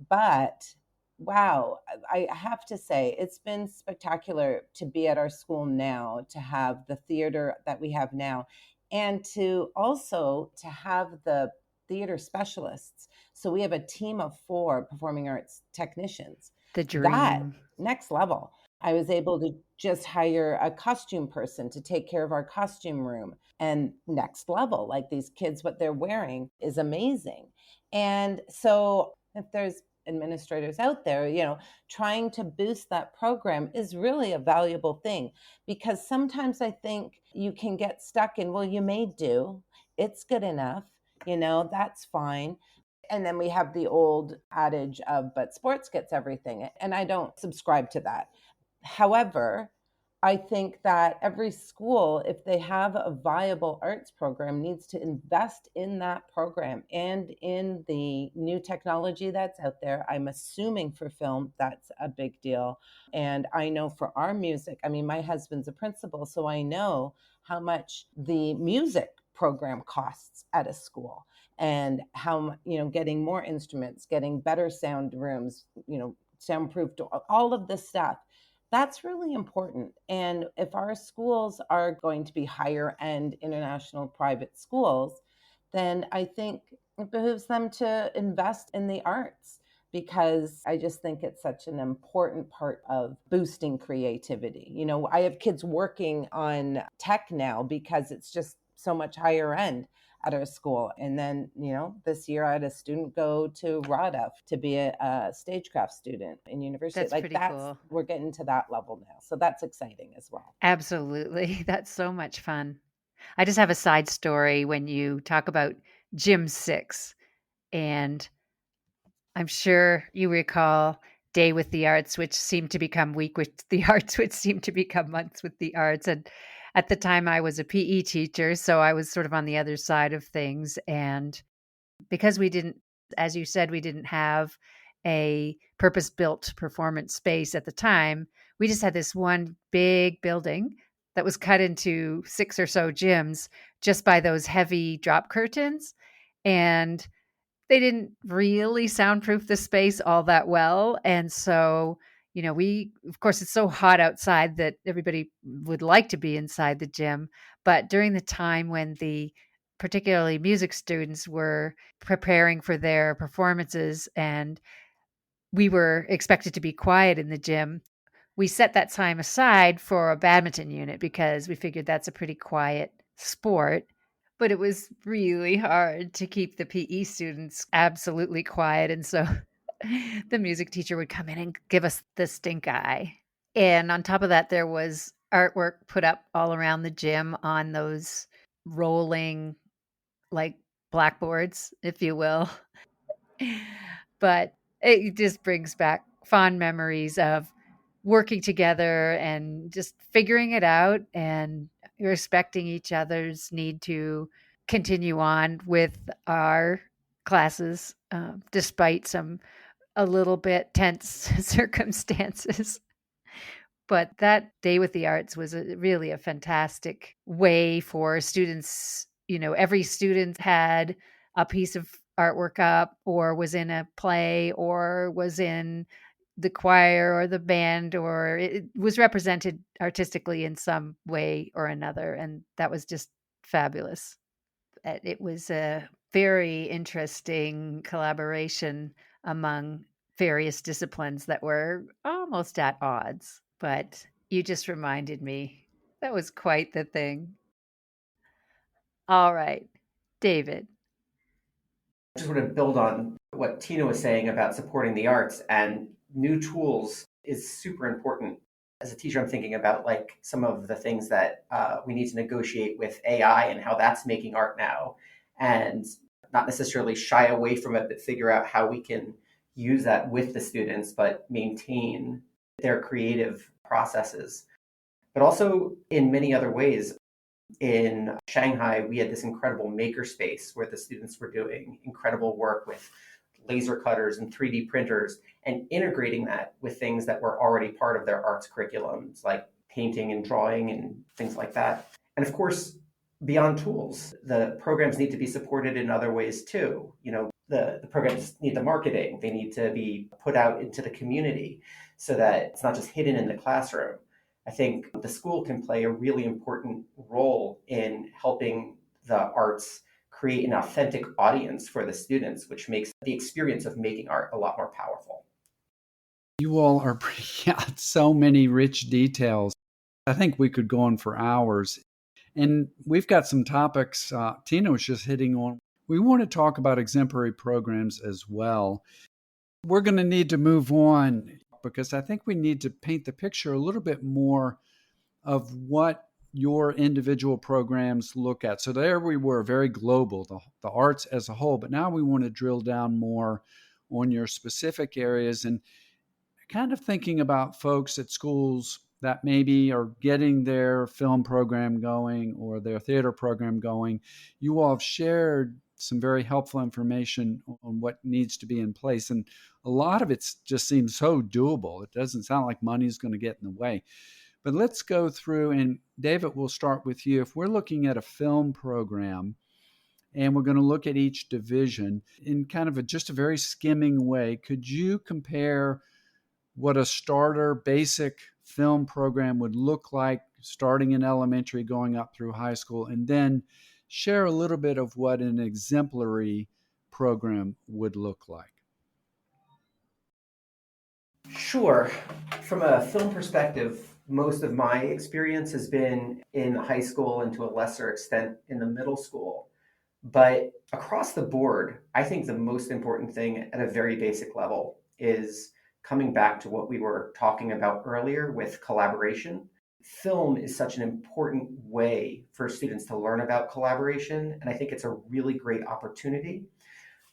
but wow, I have to say it's been spectacular to be at our school now, to have the theater that we have now, and to also to have the theater specialists. So we have a team of 4 performing arts technicians. The That dream. next level. I was able to just hire a costume person to take care of our costume room. And next level, like these kids, what they're wearing is amazing. And so if there's administrators out there, trying to boost that program is really a valuable thing, because sometimes I think you can get stuck in, well, you may do, it's good enough, that's fine. And then we have the old adage of, but sports gets everything. And I don't subscribe to that. However, I think that every school, if they have a viable arts program, needs to invest in that program and in the new technology that's out there. I'm assuming for film, that's a big deal. And I know for our music, I mean, my husband's a principal, so I know how much the music program costs at a school, and how, getting more instruments, getting better sound rooms, soundproof, all of this stuff. That's really important. And if our schools are going to be higher end international private schools, then I think it behooves them to invest in the arts, because I just think it's such an important part of boosting creativity. I have kids working on tech now because it's just so much higher end at our school. And then, this year I had a student go to RADA to be a stagecraft student in university. That's pretty cool. We're getting to that level now. So that's exciting as well. Absolutely. That's so much fun. I just have a side story when you talk about Gym 6, and I'm sure you recall Day with the Arts, which seemed to become Week with the Arts, which seemed to become Months with the Arts. And at the time, I was a PE teacher, so I was sort of on the other side of things. And because we didn't, as you said, we didn't have a purpose-built performance space at the time, we just had this one big building that was cut into 6 or so gyms just by those heavy drop curtains. And they didn't really soundproof the space all that well. And so, of course, it's so hot outside that everybody would like to be inside the gym. But during the time when particularly music students were preparing for their performances and we were expected to be quiet in the gym, we set that time aside for a badminton unit because we figured that's a pretty quiet sport. But it was really hard to keep the PE students absolutely quiet. And so the music teacher would come in and give us the stink eye. And on top of that, there was artwork put up all around the gym on those rolling, like, blackboards, if you will. But it just brings back fond memories of working together and just figuring it out and respecting each other's need to continue on with our classes, despite some a little bit tense circumstances. But that day with the arts was really a fantastic way for students. Every student had a piece of artwork up, or was in a play, or was in the choir or the band, or it was represented artistically in some way or another. And that was just fabulous. It was a very interesting collaboration among various disciplines that were almost at odds. But you just reminded me that was quite the thing. All right, David. I just want to build on what Tina was saying about supporting the arts, and new tools is super important. As a teacher, I'm thinking about like some of the things that we need to negotiate with AI and how that's making art now, and not necessarily shy away from it, but figure out how we can use that with the students, but maintain their creative processes. But also in many other ways. In Shanghai, we had this incredible makerspace where the students were doing incredible work with laser cutters and 3D printers, and integrating that with things that were already part of their arts curriculums, like painting and drawing and things like that. And of course, beyond tools, the programs need to be supported in other ways too. The programs need the marketing, they need to be put out into the community so that it's not just hidden in the classroom. I think the school can play a really important role in helping the arts create an authentic audience for the students, which makes the experience of making art a lot more powerful. You all are bringing out so many rich details. I think we could go on for hours. And we've got some topics Tina was just hitting on. We want to talk about exemplary programs as well. We're going to need to move on because I think we need to paint the picture a little bit more of what your individual programs look at. So there we were, very global, the arts as a whole, but now we want to drill down more on your specific areas and kind of thinking about folks at schools that maybe are getting their film program going or their theater program going. You all have shared some very helpful information on what needs to be in place. And a lot of it just seems so doable. It doesn't sound like money's going to get in the way. But let's go through, and David, we'll start with you. If we're looking at a film program and we're going to look at each division in kind of just a very skimming way, could you compare what a starter basic film program would look like starting in elementary, going up through high school, and then share a little bit of what an exemplary program would look like? Sure. From a film perspective, most of my experience has been in high school and to a lesser extent in the middle school. But across the board, I think the most important thing at a very basic level is coming back to what we were talking about earlier with collaboration. Film is such an important way for students to learn about collaboration, and I think it's a really great opportunity.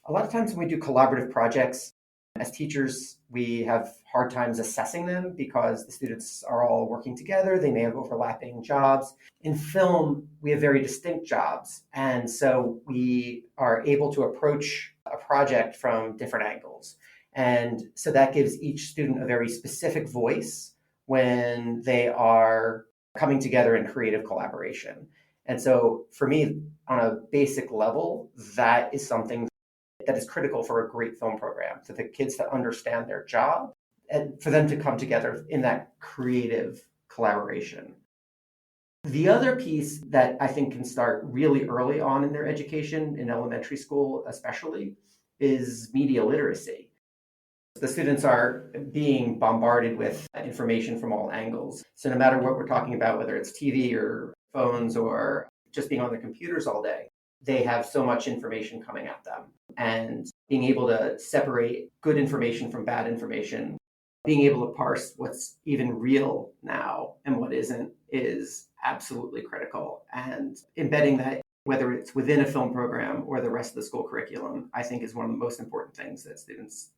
A lot of times when we do collaborative projects, as teachers, we have hard times assessing them because the students are all working together. They may have overlapping jobs. In film, we have very distinct jobs. And so we are able to approach a project from different angles. And so that gives each student a very specific voice when they are coming together in creative collaboration. And so for me, on a basic level, that is something that is critical for a great film program, for the kids to understand their job and for them to come together in that creative collaboration. The other piece that I think can start really early on in their education, in elementary school especially, is media literacy. The students are being bombarded with information from all angles. So no matter what we're talking about, whether it's TV or phones or just being on their computers all day, they have so much information coming at them. And being able to separate good information from bad information, being able to parse what's even real now and what isn't, is absolutely critical. And embedding that, whether it's within a film program or the rest of the school curriculum, I think is one of the most important things that students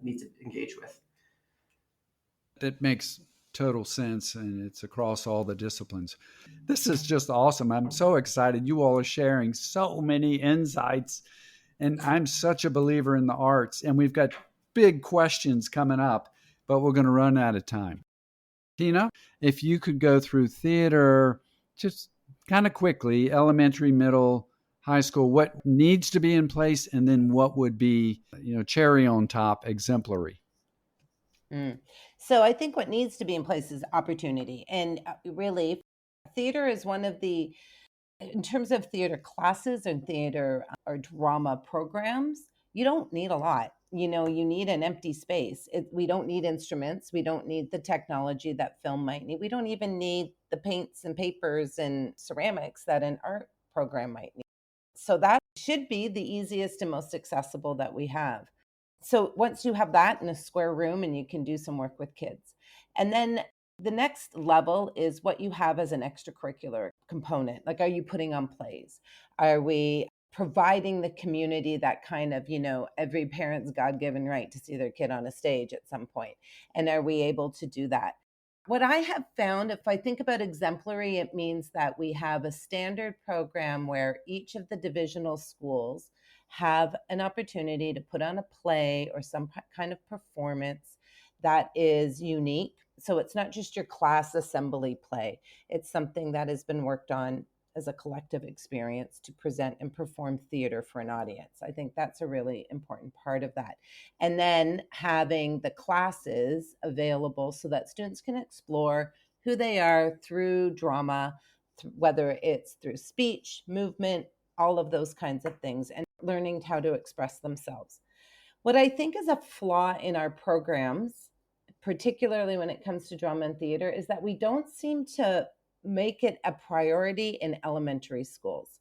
need to engage with. That makes total sense, and it's across all the disciplines. This is just awesome. I'm so excited. You all are sharing so many insights, and I'm such a believer in the arts, and we've got big questions coming up, but we're going to run out of time. Tina, if you could go through theater just kind of quickly, elementary, middle, high school, what needs to be in place, and then what would be, cherry on top, exemplary? So I think what needs to be in place is opportunity. And really, theater is one of the, in terms of theater classes and theater or drama programs, you don't need a lot. You need an empty space. We don't need instruments. We don't need the technology that film might need. We don't even need the paints and papers and ceramics that an art program might need. So that should be the easiest and most accessible that we have. So once you have that in a square room, and you can do some work with kids. And then the next level is what you have as an extracurricular component. Like, are you putting on plays? Are we providing the community that kind of, every parent's God-given right to see their kid on a stage at some point? And are we able to do that? What I have found, if I think about exemplary, it means that we have a standard program where each of the divisional schools have an opportunity to put on a play or some kind of performance that is unique. So it's not just your class assembly play. It's something that has been worked on as a collective experience to present and perform theater for an audience. I think that's a really important part of that. And then having the classes available so that students can explore who they are through drama, whether it's through speech, movement, all of those kinds of things, and learning how to express themselves. What I think is a flaw in our programs, particularly when it comes to drama and theater, is that we don't seem to make it a priority in elementary schools.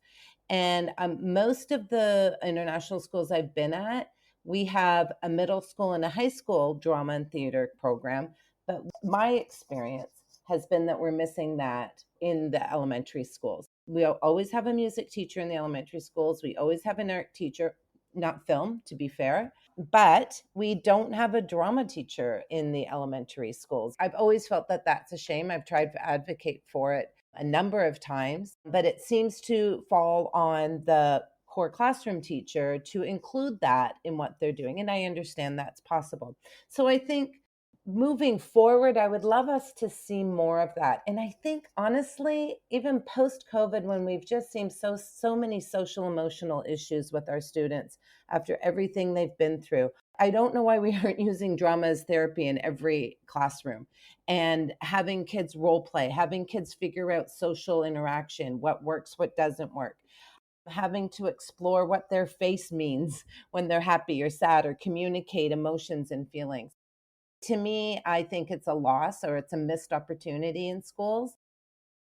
And most of the international schools I've been at, we have a middle school and a high school drama and theater program. But my experience has been that we're missing that in the elementary schools. We always have a music teacher in the elementary schools. We always have an art teacher, not film, to be fair, but we don't have a drama teacher in the elementary schools. I've always felt that that's a shame. I've tried to advocate for it a number of times, but it seems to fall on the core classroom teacher to include that in what they're doing. And I understand that's possible. So I think moving forward, I would love us to see more of that. And I think, honestly, even post-COVID, when we've just seen so many social emotional issues with our students after everything they've been through, I don't know why we aren't using drama as therapy in every classroom and having kids role play, having kids figure out social interaction, what works, what doesn't work, having to explore what their face means when they're happy or sad, or communicate emotions and feelings. To me, I think it's a loss, or it's a missed opportunity in schools.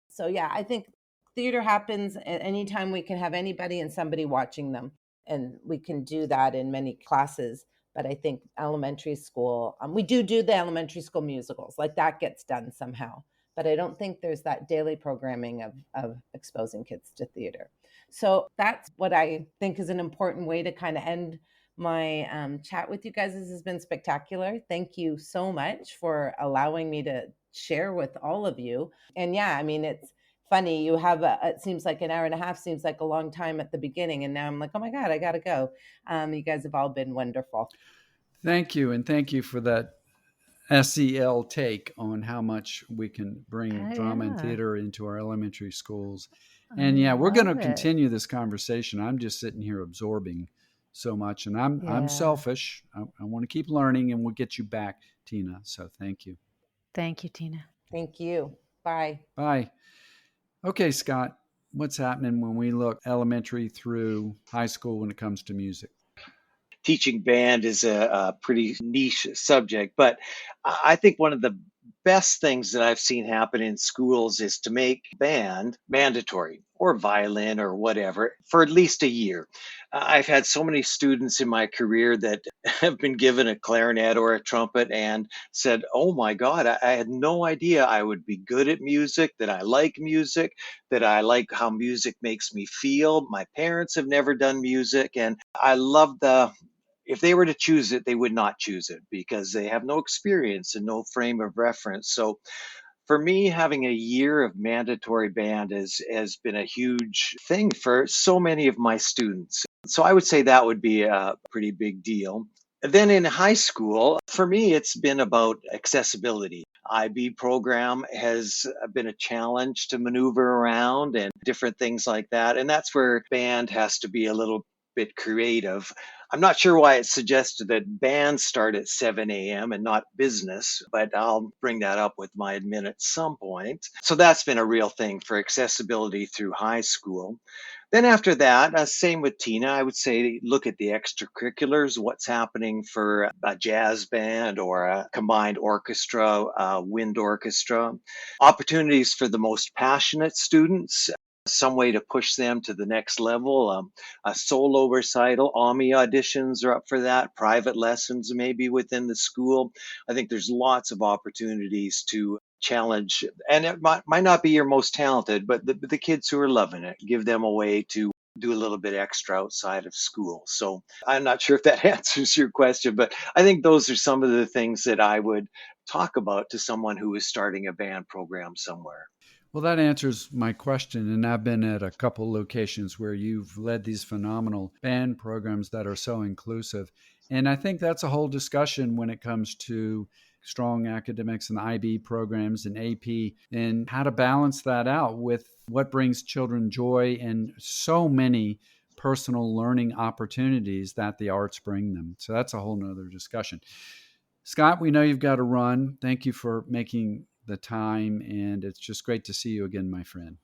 So yeah, I think theater happens at any time we can have anybody and somebody watching them. And we can do that in many classes. But I think elementary school, we do the elementary school musicals, like that gets done somehow. But I don't think there's that daily programming of exposing kids to theater. So that's what I think is an important way to kind of end my chat with you guys. This has been spectacular. Thank you so much for allowing me to share with all of you. And yeah, I mean, it's funny. You have it seems like an hour and a half seems like a long time at the beginning. And now I'm like, oh my God, I got to go. You guys have all been wonderful. Thank you. And thank you for that SEL take on how much we can bring drama and theater into our elementary schools. And yeah, we're going to continue this conversation. I'm just sitting here absorbing so much, and I'm selfish. I want to keep learning, and we'll get you back, Tina. So thank you. Thank you, Tina. Thank you. Bye. Bye. Okay, Scott, what's happening when we look elementary through high school when it comes to music? teaching band is a pretty niche subject, but I think one of the best things that I've seen happen in schools is to make band mandatory or violin or whatever for at least a year. I've had so many students in my career that have been given a clarinet or a trumpet and said, "Oh my God, I had no idea I would be good at music, that I like music, that I like how music makes me feel. My parents have never done music, and I love the if they were to choose it, they would not choose it because they have no experience and no frame of reference." So for me, having a year of mandatory band has been a huge thing for so many of my students. So I would say that would be a pretty big deal. Then in high school, for me, it's been about accessibility. IB program has been a challenge to maneuver around and different things like that. And that's where band has to be a little bit creative. I'm not sure why it's suggested that bands start at 7 a.m. and not business, but I'll bring that up with my admin at some point. So that's been a real thing for accessibility through high school. Then after that, same with Tina, I would say look at the extracurriculars, what's happening for a jazz band or a combined orchestra, wind orchestra, opportunities for the most passionate students, some way to push them to the next level, a solo recital, AMI auditions are up for that, private lessons maybe within the school. I think there's lots of opportunities to challenge, and it might not be your most talented, but the kids who are loving it, give them a way to do a little bit extra outside of school. So I'm not sure if that answers your question, but I think those are some of the things that I would talk about to someone who is starting a band program somewhere. Well, that answers my question. And I've been at a couple locations where you've led these phenomenal band programs that are so inclusive. And I think that's a whole discussion when it comes to strong academics and IB programs and AP and how to balance that out with what brings children joy and so many personal learning opportunities that the arts bring them. So that's a whole nother discussion. Scott, we know you've got to run. Thank you for making the time, and it's just great to see you again, my friend.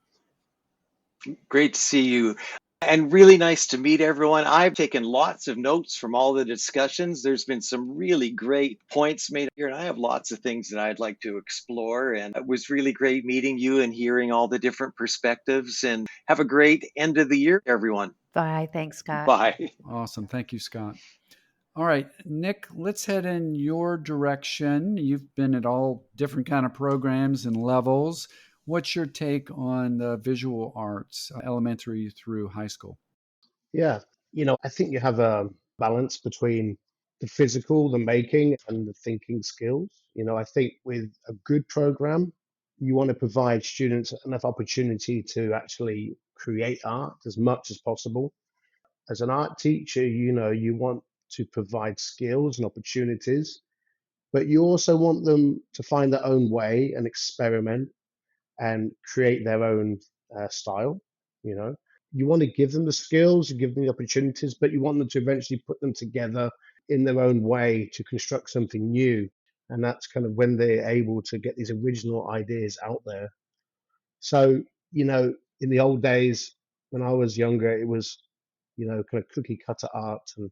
Great to see you. And really nice to meet everyone. I've taken lots of notes from all the discussions. There's been some really great points made here, and I have lots of things that I'd like to explore. And it was really great meeting you and hearing all the different perspectives. And have a great end of the year, everyone. Bye. Thanks, Scott. Bye. Awesome. Thank you, Scott. All right, Nick, let's head in your direction. You've been at all different kind of programs and levels. What's your take on the visual arts, elementary through high school? Yeah, I think you have a balance between the physical, the making, and the thinking skills. I think with a good program, you want to provide students enough opportunity to actually create art as much as possible. As an art teacher, you want to provide skills and opportunities, but you also want them to find their own way and experiment and create their own style. You know, you want to give them the skills, give them the opportunities, but you want them to eventually put them together in their own way to construct something new. And that's kind of when they're able to get these original ideas out there. So, in the old days when I was younger, it was, kind of cookie cutter art, and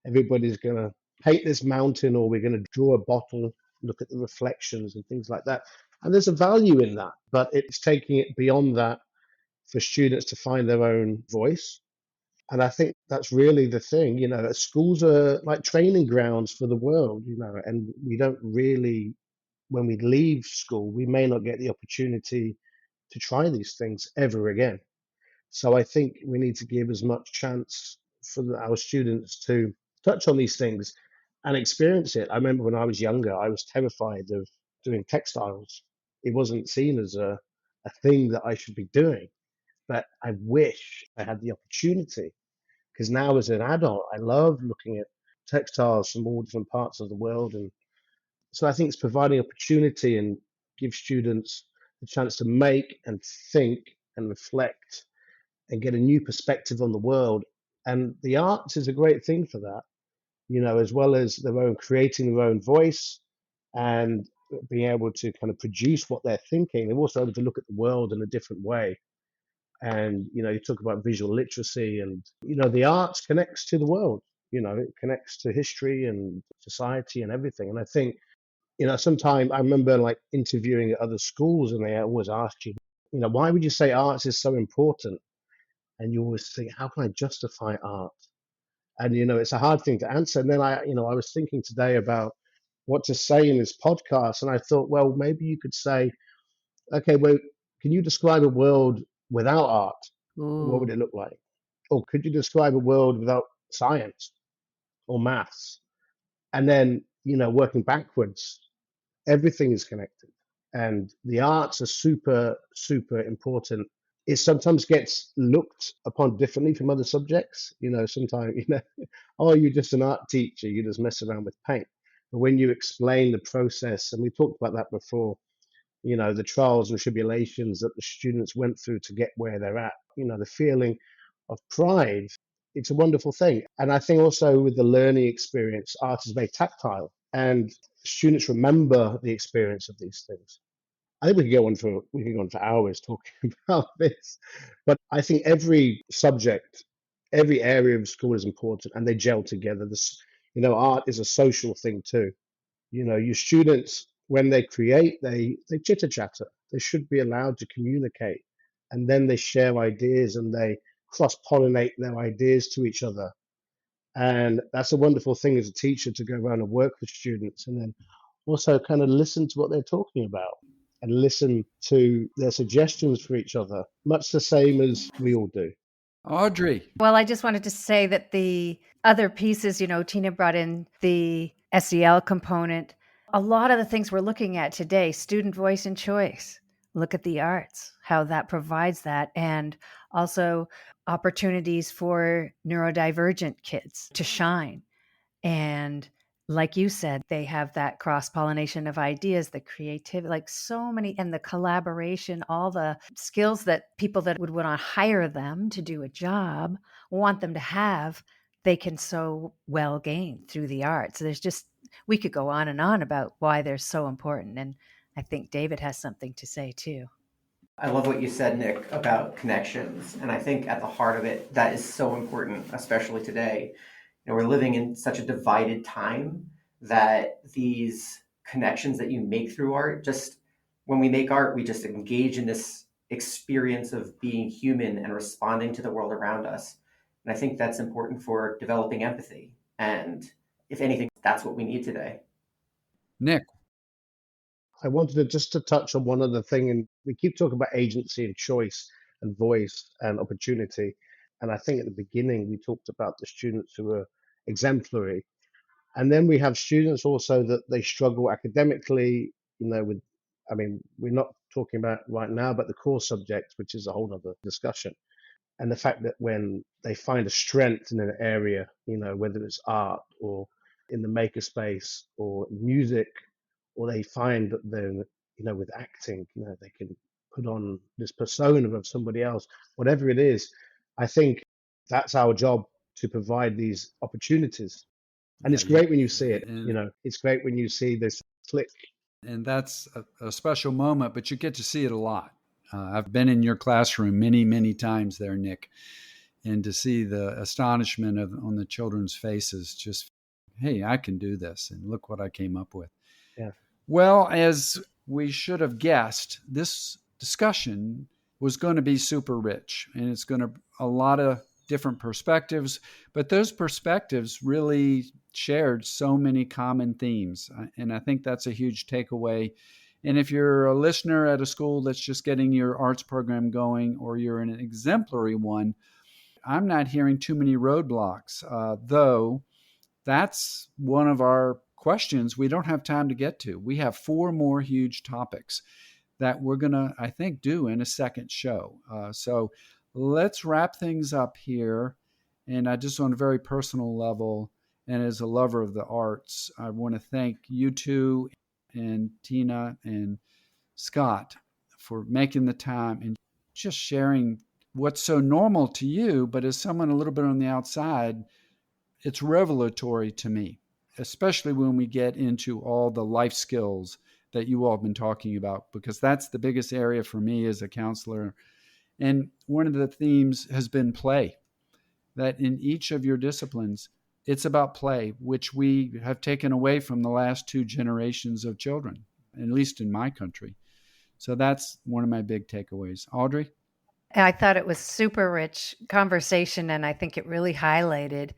everybody's going to paint this mountain, or we're going to draw a bottle, look at the reflections and things like that. And there's a value in that, but it's taking it beyond that for students to find their own voice. And I think that's really the thing. Schools are like training grounds for the world, and we don't really, when we leave school, we may not get the opportunity to try these things ever again. So I think we need to give as much chance for our students to touch on these things and experience it. I remember when I was younger, I was terrified of doing textiles. It wasn't seen as a thing that I should be doing, but I wish I had the opportunity, because now as an adult, I love looking at textiles from all different parts of the world. And so I think it's providing opportunity and give students the chance to make and think and reflect and get a new perspective on the world. And the arts is a great thing for that, as well as their own creating their own voice and being able to kind of produce what they're thinking. They're also able to look at the world in a different way. And, you talk about visual literacy and, the arts connects to the world. It connects to history and society and everything. And I think, sometimes I remember like interviewing at other schools and they always ask you, why would you say arts is so important? And you always think, how can I justify art? And, it's a hard thing to answer. And then I was thinking today about what to say in this podcast. And I thought, well, maybe you could say, okay, well, can you describe a world without art? What would Ooh. it look like? Or could you describe a world without science or maths? And then, working backwards, everything is connected. And the arts are super, super important. It sometimes gets looked upon differently from other subjects. Sometimes, oh, you're just an art teacher, you just mess around with paint. But when you explain the process, and we talked about that before, the trials and tribulations that the students went through to get where they're at, the feeling of pride, it's a wonderful thing. And I think also with the learning experience, art is very tactile and students remember the experience of these things. I think we could go on for hours talking about this, but I think every subject, every area of school is important and they gel together. Art is a social thing too. Your students, when they create, they chitter chatter. They should be allowed to communicate, and then they share ideas and they cross pollinate their ideas to each other. And that's a wonderful thing as a teacher to go around and work with students, and then also kind of listen to what they're talking about and listen to their suggestions for each other, much the same as we all do. Audrey. Well, I just wanted to say that the other pieces, Tina brought in the SEL component. A lot of the things we're looking at today, student voice and choice, look at the arts, how that provides that, and also opportunities for neurodivergent kids to shine. And like you said, they have that cross pollination of ideas, the creativity, like so many, and the collaboration, all the skills that people that would want to hire them to do a job want them to have, they can so well gain through the arts. So we could go on and on about why they're so important. And I think David has something to say too. I love what you said, Nick, about connections. And I think at the heart of it, that is so important, especially today. We're living in such a divided time that these connections that you make through art, just when we make art, we just engage in this experience of being human and responding to the world around us. And I think that's important for developing empathy. And if anything, that's what we need today. Nick. I wanted to touch on one other thing, and we keep talking about agency and choice and voice and opportunity. And I think at the beginning we talked about the students who are exemplary, and then we have students also that they struggle academically. We're not talking about right now, but the core subjects, which is a whole other discussion. And the fact that when they find a strength in an area, whether it's art or in the makerspace or music, or they find that they're, with acting, they can put on this persona of somebody else, whatever it is. I think that's our job, to provide these opportunities. And it's great when you see it, it's great when you see this click. And that's a special moment, but you get to see it a lot. I've been in your classroom many, many times there, Nick, and to see the astonishment on the children's faces, just, hey, I can do this, and look what I came up with. Yeah. Well, as we should have guessed, this discussion was going to be super rich, and it's going to a lot of different perspectives, but those perspectives really shared so many common themes. And I think that's a huge takeaway. And if you're a listener at a school that's just getting your arts program going, or you're in an exemplary one, I'm not hearing too many roadblocks, though that's one of our questions we don't have time to get to. We have 4 more huge topics that we're going to, I think, do in a second show. So let's wrap things up here. And I just, on a very personal level, and as a lover of the arts, I want to thank you two and Tina and Scott for making the time and just sharing what's so normal to you, but as someone a little bit on the outside, it's revelatory to me, especially when we get into all the life skills that you all have been talking about, because that's the biggest area for me as a counselor. And one of the themes has been play, that in each of your disciplines, it's about play, which we have taken away from the last two generations of children, at least in my country. So that's one of my big takeaways. Audrey? I thought it was super rich conversation, and I think it really highlighted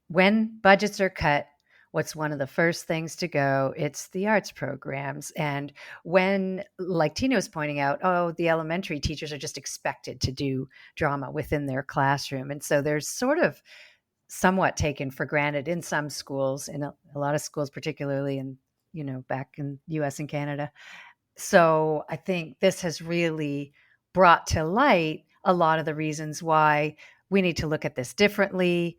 when budgets are cut, what's one of the first things to go? It's the arts programs. And when, like Tina was pointing out, the elementary teachers are just expected to do drama within their classroom. And so there's sort of somewhat taken for granted in some schools, in a lot of schools, particularly in, back in US and Canada. So I think this has really brought to light a lot of the reasons why we need to look at this differently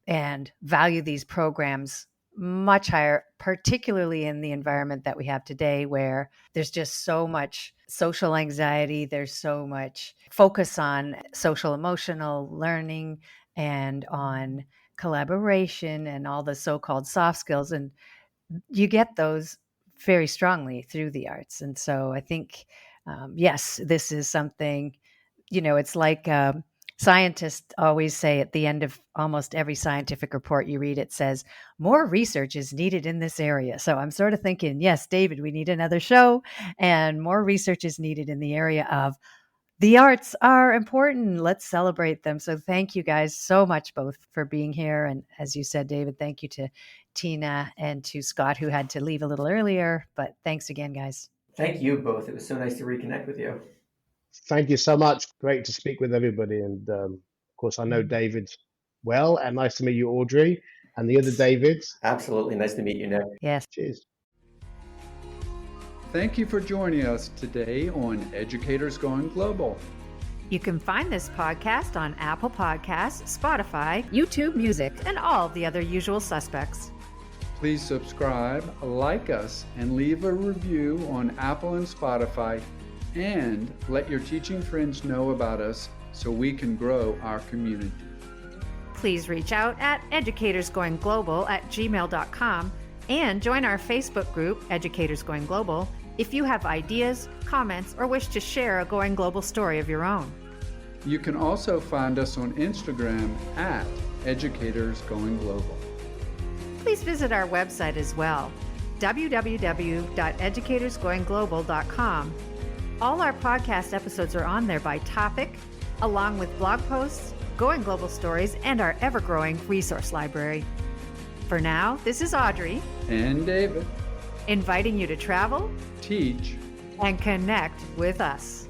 and value these programs much higher, particularly in the environment that we have today, where there's just so much social anxiety, there's so much focus on social emotional learning and on collaboration and all the so-called soft skills. And you get those very strongly through the arts. And so I think, yes, this is something, it's like scientists always say at the end of almost every scientific report you read, it says, more research is needed in this area. So I'm sort of thinking, yes, David, we need another show, and more research is needed in the area of the arts are important. Let's celebrate them. So thank you guys so much both for being here. And as you said, David, thank you to Tina and to Scott, who had to leave a little earlier. But thanks again, guys. Thank you both. It was so nice to reconnect with you. Thank you so much. Great to speak with everybody. And of course, I know David well, and nice to meet you, Audrey, and the other Davids. Absolutely. Nice to meet you, Nick. Yes. Cheers. Thank you for joining us today on Educators Going Global. You can find this podcast on Apple Podcasts, Spotify, YouTube Music, and all the other usual suspects. Please subscribe, like us, and leave a review on Apple and Spotify, and let your teaching friends know about us so we can grow our community. Please reach out at educatorsgoingglobal@gmail.com and join our Facebook group, Educators Going Global, if you have ideas, comments, or wish to share a Going Global story of your own. You can also find us on Instagram at Educators Going Global. Please visit our website as well, www.educatorsgoingglobal.com. All our podcast episodes are on there by topic, along with blog posts, Going Global stories, and our ever-growing resource library. For now, this is Audrey And David. inviting you to travel, Teach. and connect with us.